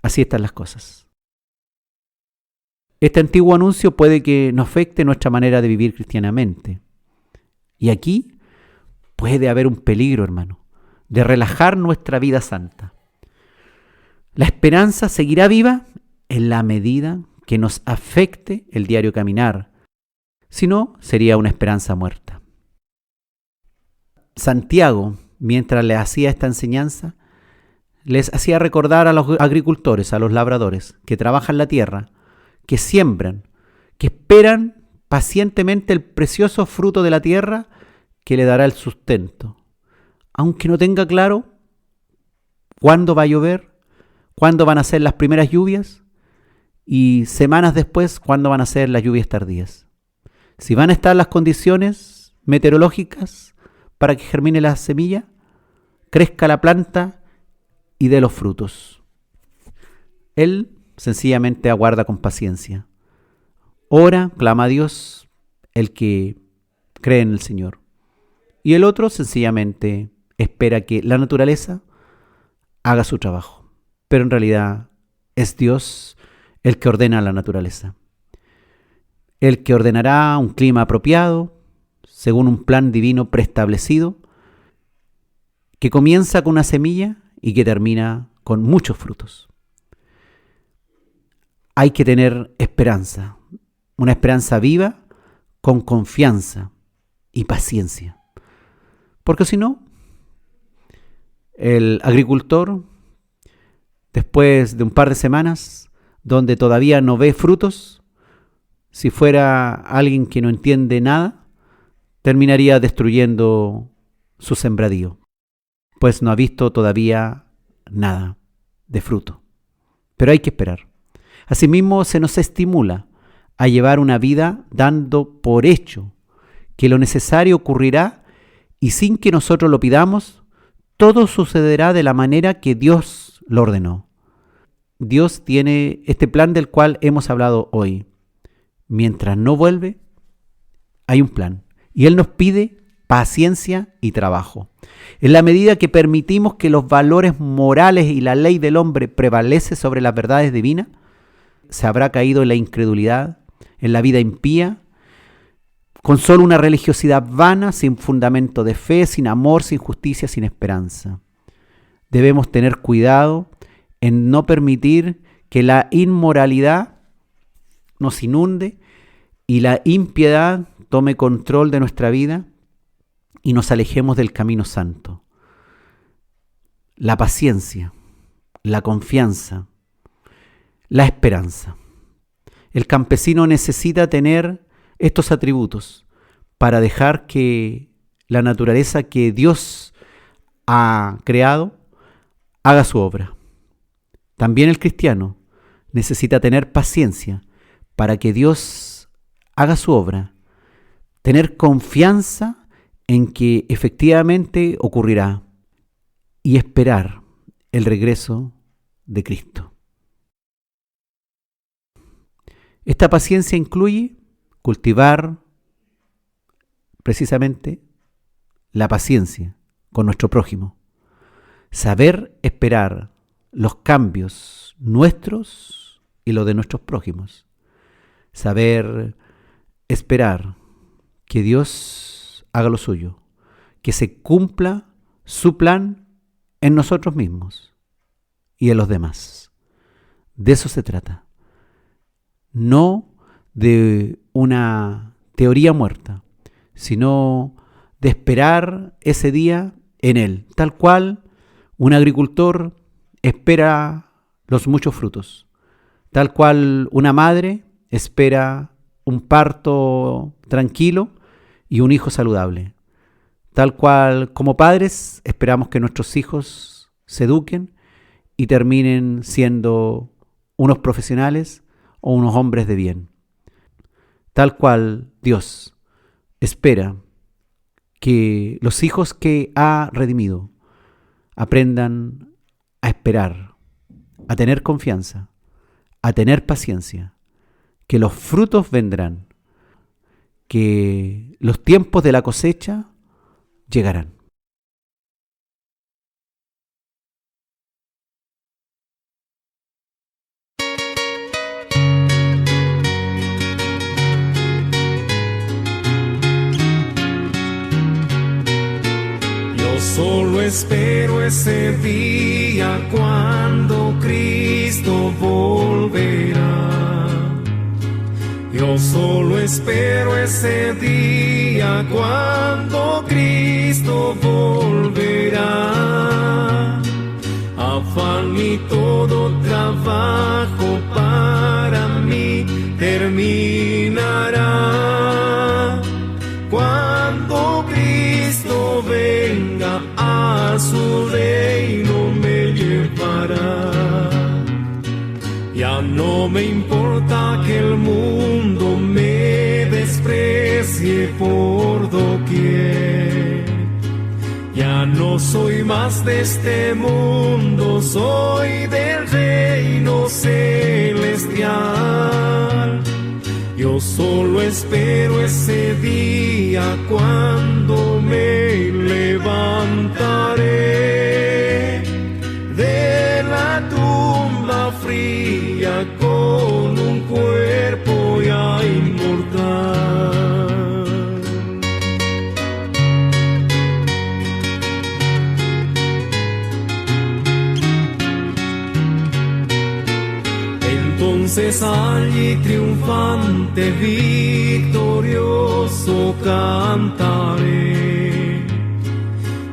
así están las cosas. Este antiguo anuncio puede que nos afecte nuestra manera de vivir cristianamente. Y aquí puede haber un peligro, hermano, de relajar nuestra vida santa. La esperanza seguirá viva en la medida que nos afecte el diario caminar. Si no, sería una esperanza muerta. Santiago, mientras le hacía esta enseñanza, les hacía recordar a los agricultores, a los labradores, que trabajan la tierra, que siembran, que esperan pacientemente el precioso fruto de la tierra que le dará el sustento. Aunque no tenga claro cuándo va a llover, cuándo van a ser las primeras lluvias y semanas después cuándo van a ser las lluvias tardías. Si van a estar las condiciones meteorológicas para que germine la semilla, crezca la planta y dé los frutos. Él sencillamente aguarda con paciencia. Ora, clama a Dios, el que cree en el Señor. Y el otro sencillamente espera que la naturaleza haga su trabajo. Pero en realidad es Dios el que ordena la naturaleza. El que ordenará un clima apropiado, según un plan divino preestablecido, que comienza con una semilla y que termina con muchos frutos. Hay que tener esperanza, una esperanza viva, con confianza y paciencia. Porque si no, el agricultor, después de un par de semanas, donde todavía no ve frutos, si fuera alguien que no entiende nada, terminaría destruyendo su sembradío, pues no ha visto todavía nada de fruto. Pero hay que esperar. Asimismo, se nos estimula a llevar una vida dando por hecho que lo necesario ocurrirá y sin que nosotros lo pidamos, todo sucederá de la manera que Dios lo ordenó. Dios tiene este plan del cual hemos hablado hoy. Mientras no vuelve, hay un plan. Y Él nos pide paciencia y trabajo. En la medida que permitimos que los valores morales y la ley del hombre prevalece sobre las verdades divinas, se habrá caído en la incredulidad, en la vida impía, con solo una religiosidad vana, sin fundamento de fe, sin amor, sin justicia, sin esperanza. Debemos tener cuidado en no permitir que la inmoralidad nos inunde y la impiedad tome control de nuestra vida y nos alejemos del camino santo. La paciencia, la confianza la esperanza. El campesino necesita tener estos atributos para dejar que la naturaleza que Dios ha creado haga su obra. También el cristiano necesita tener paciencia para que Dios haga su obra, tener confianza en que efectivamente ocurrirá y esperar el regreso de Cristo. Esta paciencia incluye cultivar precisamente la paciencia con nuestro prójimo, saber esperar los cambios nuestros y los de nuestros prójimos, saber esperar que Dios haga lo suyo, que se cumpla su plan en nosotros mismos y en los demás. De eso se trata. No de una teoría muerta, sino de esperar ese día en Él, tal cual un agricultor espera los muchos frutos, tal cual una madre espera un parto tranquilo y un hijo saludable, tal cual como padres esperamos que nuestros hijos se eduquen y terminen siendo unos profesionales o unos hombres de bien. Tal cual Dios espera que los hijos que ha redimido aprendan a esperar, a tener confianza, a tener paciencia, que los frutos vendrán, que los tiempos de la cosecha llegarán. Solo espero ese día cuando Cristo volverá. Yo solo espero ese día cuando Cristo volverá. Afán y todo trabajo para mí terminará. Cuando Cristo venga a su reino me llevará. Ya no me importa que el mundo me desprecie por doquier. Ya no soy más de este mundo, soy del reino celestial. Yo solo espero ese día cuando me levantaré de la tumba fría con un cuerpo ya inmortal. Entonces allí triunfante, victorioso cantaré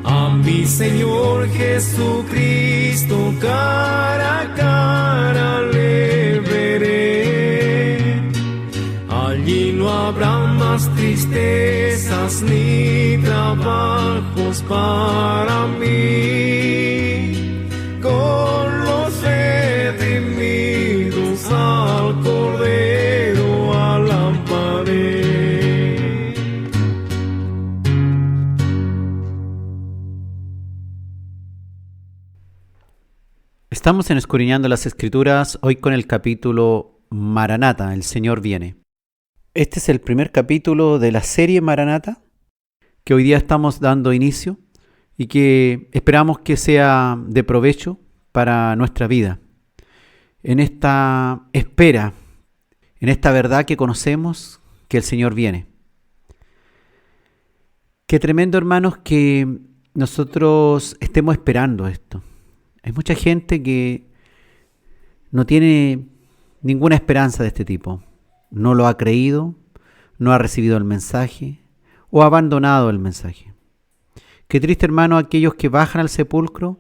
a mi Señor Jesucristo, cara a cara le veré. Allí no habrá más tristezas ni trabajos para mí. Con los redimidos al Cordero alamparé. Estamos en Escudriñando las Escrituras, hoy con el capítulo Maranata, el Señor viene. Este es el primer capítulo de la serie Maranata, que hoy día estamos dando inicio y que esperamos que sea de provecho para nuestra vida. En esta espera, en esta verdad que conocemos, que el Señor viene. Qué tremendo, hermanos, que nosotros estemos esperando esto. Hay mucha gente que no tiene ninguna esperanza de este tipo. No lo ha creído, no ha recibido el mensaje o ha abandonado el mensaje. Qué triste, hermano, aquellos que bajan al sepulcro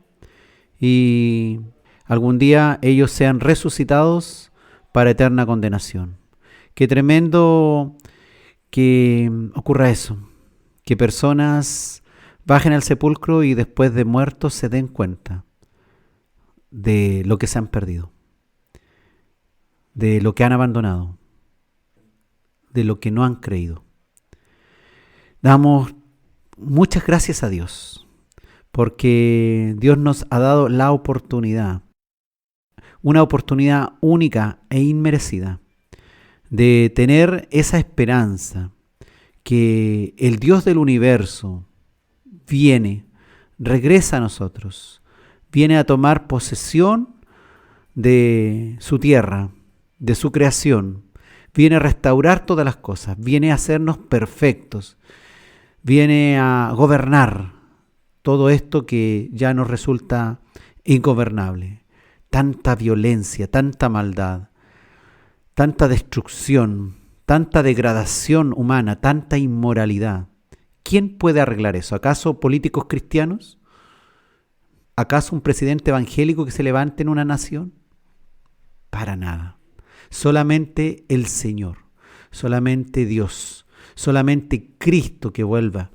y algún día ellos sean resucitados para eterna condenación. Qué tremendo que ocurra eso, que personas bajen al sepulcro y después de muertos se den cuenta de lo que se han perdido, de lo que han abandonado, de lo que no han creído. Damos muchas gracias a Dios, porque Dios nos ha dado la oportunidad, una oportunidad única e inmerecida, de tener esa esperanza que el Dios del universo viene, regresa a nosotros, viene a tomar posesión de su tierra, de su creación, viene a restaurar todas las cosas, viene a hacernos perfectos, viene a gobernar todo esto que ya nos resulta ingobernable. Tanta violencia, tanta maldad, tanta destrucción, tanta degradación humana, tanta inmoralidad. ¿Quién puede arreglar eso? ¿Acaso políticos cristianos? ¿Acaso un presidente evangélico que se levante en una nación? Para nada. Solamente el Señor, solamente Dios, solamente Cristo que vuelva.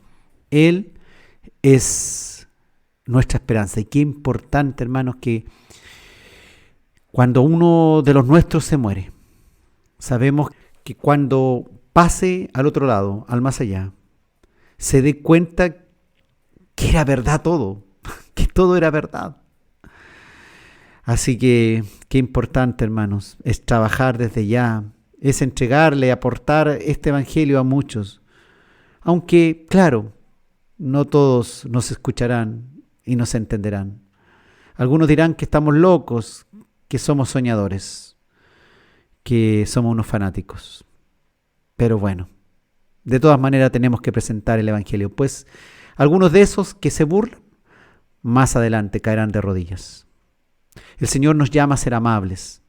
Él es nuestra esperanza. Y qué importante, hermanos, que cuando uno de los nuestros se muere, sabemos que cuando pase al otro lado, al más allá, se dé cuenta que era verdad todo, que todo era verdad. Así que qué importante, hermanos, es trabajar desde ya, es entregarle, aportar este evangelio a muchos. Aunque, claro, no todos nos escucharán y nos entenderán. Algunos dirán que estamos locos, que somos soñadores, que somos unos fanáticos. Pero bueno, de todas maneras tenemos que presentar el evangelio, pues algunos de esos que se burlan, más adelante caerán de rodillas. El Señor nos llama a ser amables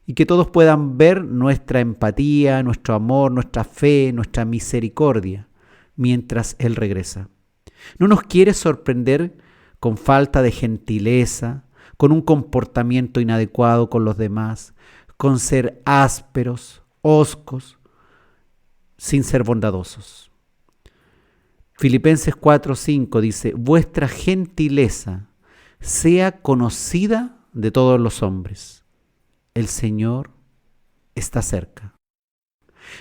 y que todos puedan ver nuestra empatía, nuestro amor, nuestra fe, nuestra misericordia mientras Él regresa. No nos quiere sorprender con falta de gentileza, con un comportamiento inadecuado con los demás, con ser ásperos, hoscos, sin ser bondadosos. Filipenses 4:5 dice: vuestra gentileza sea conocida de todos los hombres. El Señor está cerca.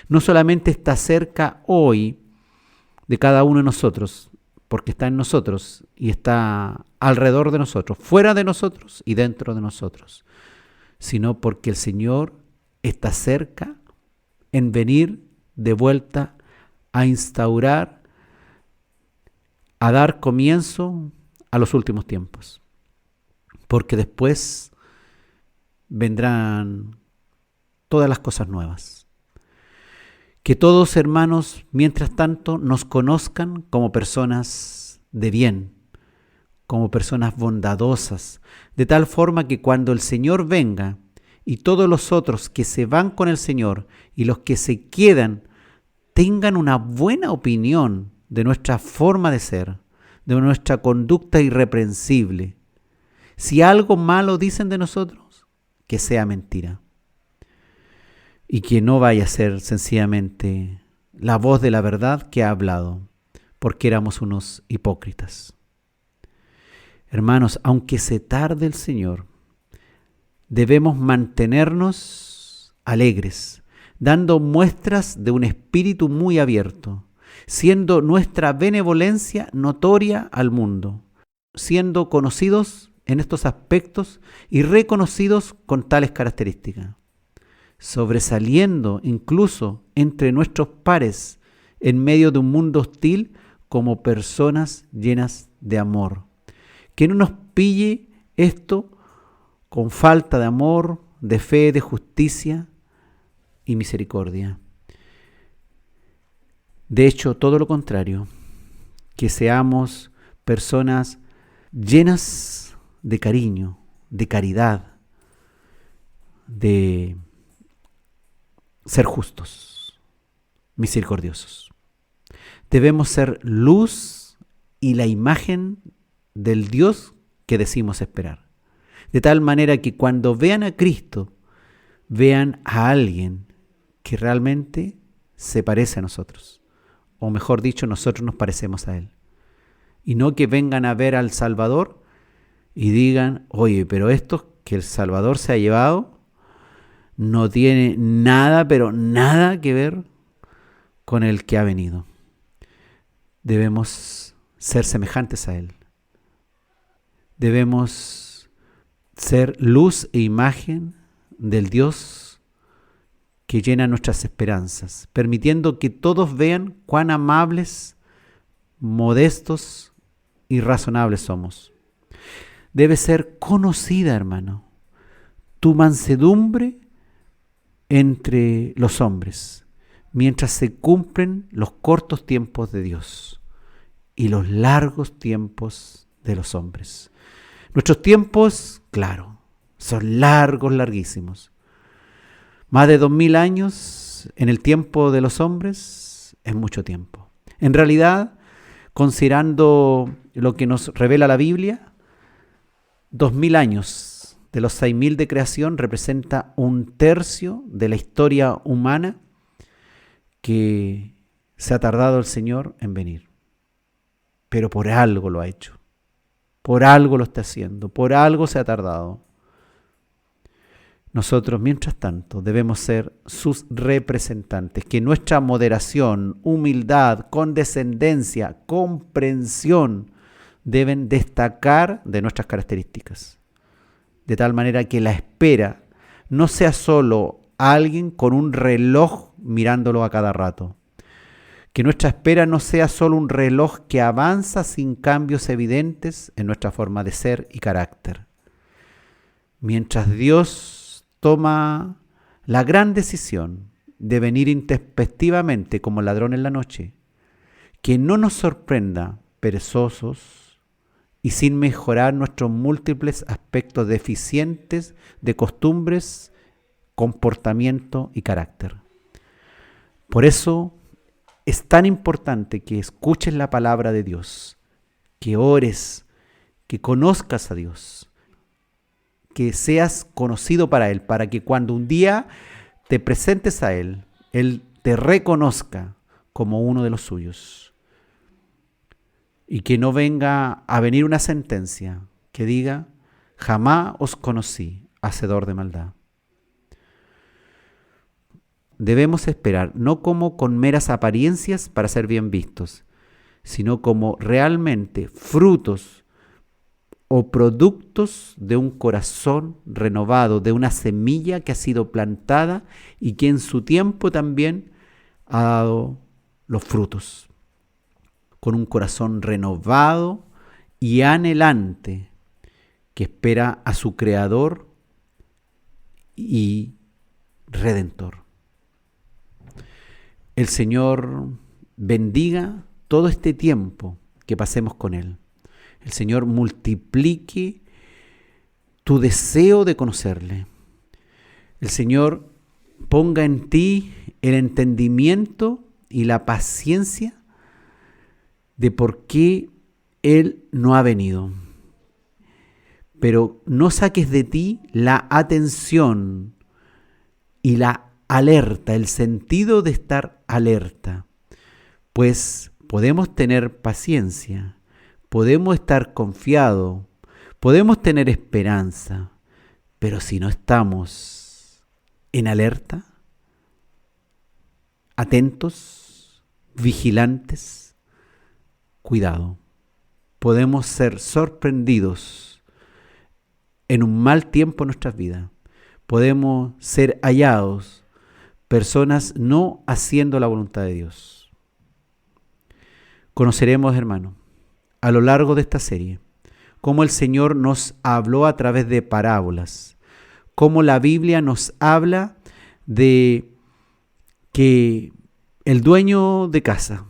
No solamente está cerca hoy de cada uno de nosotros, porque está en nosotros y está alrededor de nosotros, fuera de nosotros y dentro de nosotros, sino porque el Señor está cerca en venir de vuelta a instaurar, a dar comienzo a los últimos tiempos. Porque después vendrán todas las cosas nuevas. Que todos, hermanos, mientras tanto, nos conozcan como personas de bien, como personas bondadosas, de tal forma que cuando el Señor venga y todos los otros que se van con el Señor y los que se quedan tengan una buena opinión de nuestra forma de ser, de nuestra conducta irreprensible. Si algo malo dicen de nosotros, que sea mentira. Y que no vaya a ser sencillamente la voz de la verdad que ha hablado, porque éramos unos hipócritas. Hermanos, aunque se tarde el Señor, debemos mantenernos alegres, dando muestras de un espíritu muy abierto, siendo nuestra benevolencia notoria al mundo, siendo conocidos en estos aspectos y reconocidos con tales características, sobresaliendo incluso entre nuestros pares en medio de un mundo hostil como personas llenas de amor. Que no nos pille esto con falta de amor, de fe, de justicia y misericordia. De hecho, todo lo contrario, que seamos personas llenas de cariño, de caridad, de ser justos, misericordiosos. Debemos ser luz y la imagen del Dios que decimos esperar. De tal manera que cuando vean a Cristo, vean a alguien que realmente se parece a nosotros. O mejor dicho, nosotros nos parecemos a Él. Y no que vengan a ver al Salvador y digan, oye, pero esto que el Salvador se ha llevado no tiene nada, pero nada que ver con el que ha venido. Debemos ser semejantes a Él. Debemos ser luz e imagen del Dios que llena nuestras esperanzas, permitiendo que todos vean cuán amables, modestos y razonables somos. Debe ser conocida, hermano, tu mansedumbre entre los hombres, mientras se cumplen los cortos tiempos de Dios y los largos tiempos de los hombres. Nuestros tiempos, claro, son largos, larguísimos. Más de 2000 años en el tiempo de los hombres es mucho tiempo. En realidad, considerando lo que nos revela la Biblia, 2000 años de los 6000 de creación representa 1/3 de la historia humana que se ha tardado el Señor en venir. Pero por algo lo ha hecho. Por algo lo está haciendo. Por algo se ha tardado. Nosotros, mientras tanto, debemos ser sus representantes, que nuestra moderación, humildad, condescendencia, comprensión deben destacar de nuestras características, de tal manera que la espera no sea solo alguien con un reloj mirándolo a cada rato, que nuestra espera no sea solo un reloj que avanza sin cambios evidentes en nuestra forma de ser y carácter. Mientras Dios toma la gran decisión de venir intempestivamente como ladrón en la noche, que no nos sorprenda perezosos y sin mejorar nuestros múltiples aspectos deficientes de costumbres, comportamiento y carácter. Por eso es tan importante que escuches la palabra de Dios, que ores, que conozcas a Dios, que seas conocido para Él, para que cuando un día te presentes a Él, Él te reconozca como uno de los suyos. Y que no venga a venir una sentencia que diga, jamás os conocí, hacedor de maldad. Debemos esperar, no como con meras apariencias para ser bien vistos, sino como realmente frutos o productos de un corazón renovado, de una semilla que ha sido plantada y que en su tiempo también ha dado los frutos. Con un corazón renovado y anhelante que espera a su Creador y Redentor. El Señor bendiga todo este tiempo que pasemos con Él. El Señor multiplique tu deseo de conocerle. El Señor ponga en ti el entendimiento y la paciencia de por qué Él no ha venido. Pero no saques de ti la atención y la alerta, el sentido de estar alerta. Pues podemos tener paciencia, podemos estar confiados, podemos tener esperanza, pero si no estamos en alerta, atentos, vigilantes, cuidado, podemos ser sorprendidos en un mal tiempo en nuestras vidas. Podemos ser hallados personas no haciendo la voluntad de Dios. Conoceremos, hermano, a lo largo de esta serie, cómo el Señor nos habló a través de parábolas, cómo la Biblia nos habla de que el dueño de casa,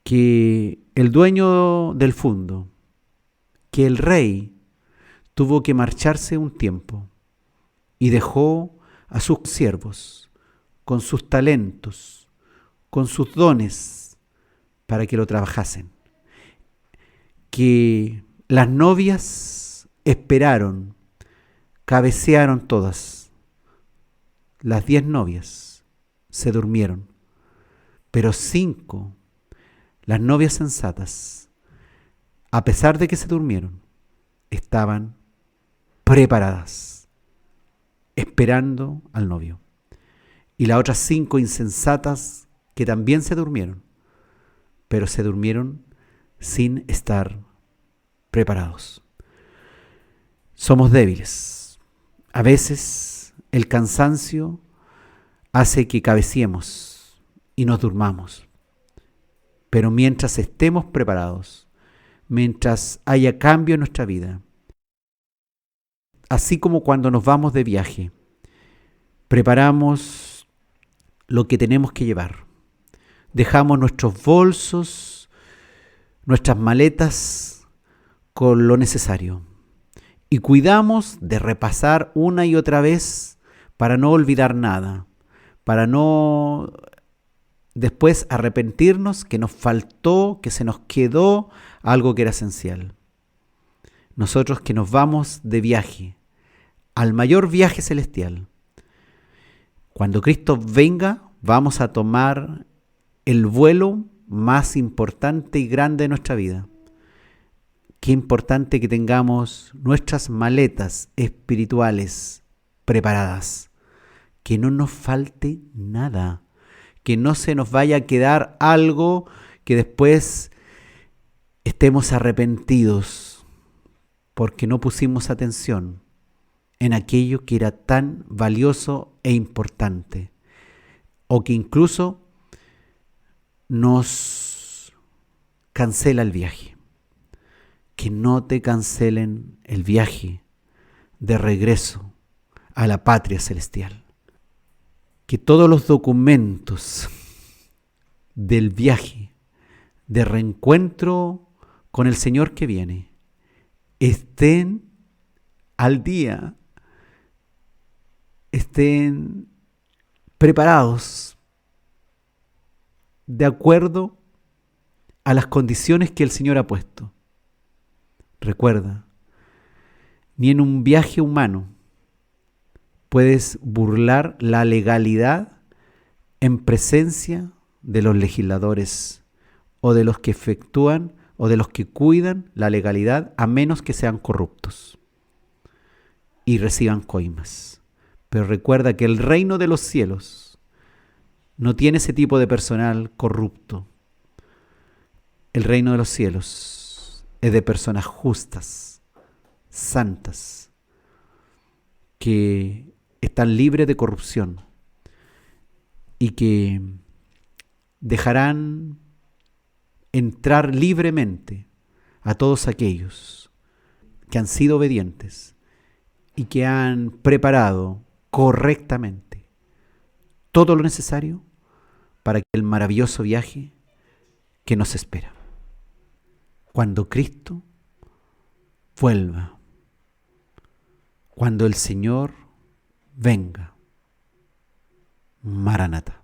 que el dueño del fundo, que el rey tuvo que marcharse un tiempo y dejó a sus siervos con sus talentos, con sus dones, para que lo trabajasen. Que las novias esperaron, cabecearon todas, las 10 novias, se durmieron, pero 5, las novias sensatas, a pesar de que se durmieron, estaban preparadas, esperando al novio. Y las otras 5 insensatas que también se durmieron, pero se durmieron sin estar preparados. Somos débiles. A veces el cansancio hace que cabeciemos y nos durmamos. Pero mientras estemos preparados, mientras haya cambio en nuestra vida, así como cuando nos vamos de viaje, preparamos lo que tenemos que llevar. Dejamos nuestros bolsos, nuestras maletas con lo necesario. Y cuidamos de repasar una y otra vez para no olvidar nada, para no después arrepentirnos que nos faltó, que se nos quedó algo que era esencial. Nosotros que nos vamos de viaje, al mayor viaje celestial, cuando Cristo venga, vamos a tomar el vuelo más importante y grande de nuestra vida. Qué importante que tengamos nuestras maletas espirituales preparadas, que no nos falte nada, que no se nos vaya a quedar algo que después estemos arrepentidos porque no pusimos atención en aquello que era tan valioso e importante, o que incluso nos cancela el viaje. Que no te cancelen el viaje de regreso a la patria celestial. Que todos los documentos del viaje de reencuentro con el Señor que viene estén al día, estén preparados de acuerdo a las condiciones que el Señor ha puesto. Recuerda, ni en un viaje humano puedes burlar la legalidad en presencia de los legisladores o de los que efectúan o de los que cuidan la legalidad, a menos que sean corruptos y reciban coimas. Pero recuerda que el reino de los cielos no tiene ese tipo de personal corrupto. El reino de los cielos es de personas justas, santas, que están libres de corrupción y que dejarán entrar libremente a todos aquellos que han sido obedientes y que han preparado correctamente todo lo necesario para el maravilloso viaje que nos espera. Cuando Cristo vuelva, cuando el Señor venga, Maranata.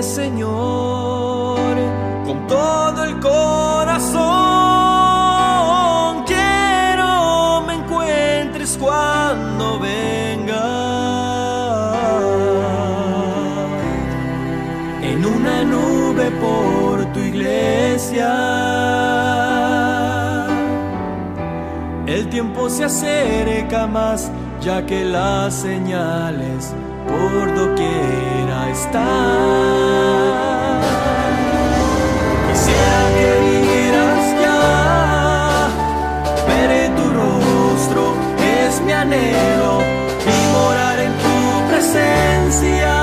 Señor, con todo el corazón, quiero me encuentres cuando venga en una nube por tu iglesia. El tiempo se acerca más, ya que las señales por doquiera están. Quisiera que vinieras ya, ver tu rostro es mi anhelo, y morar en tu presencia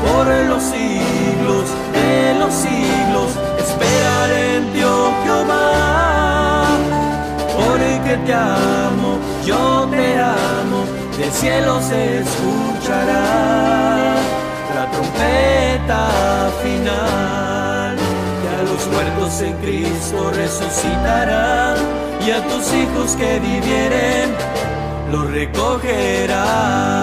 por los siglos de los siglos. Esperaré en Dios Jehová, porque te amo, yo te amo, del cielo se escuchará. trompeta final, que a los muertos en Cristo resucitarán, y a tus hijos que vivieren los recogerán.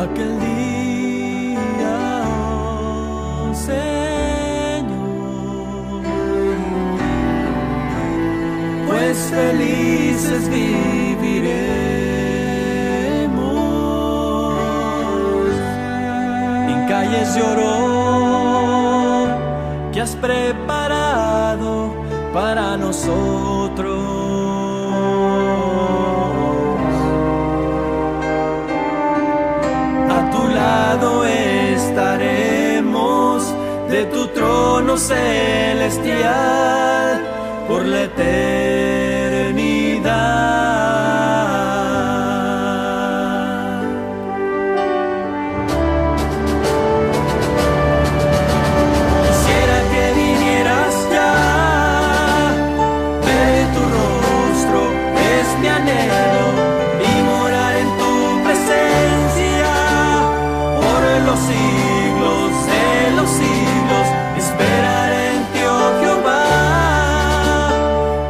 Aquel día, oh Señor, pues felices viviremos en calles de oro que has preparado para nosotros. Estaremos de tu trono celestial por la eternidad. Quisiera que vinieras ya, ver tu rostro es mi anhelo, y morar en tu presencia los siglos de los siglos. Esperar en ti, oh Jehová,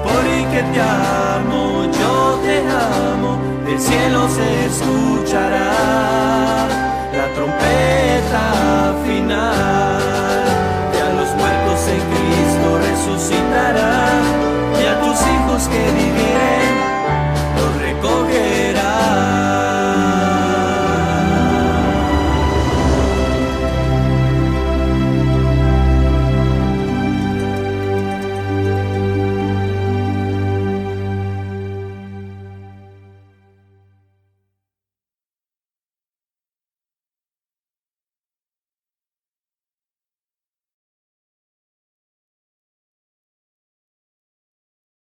porque te amo, yo te amo, del cielo se escuchará.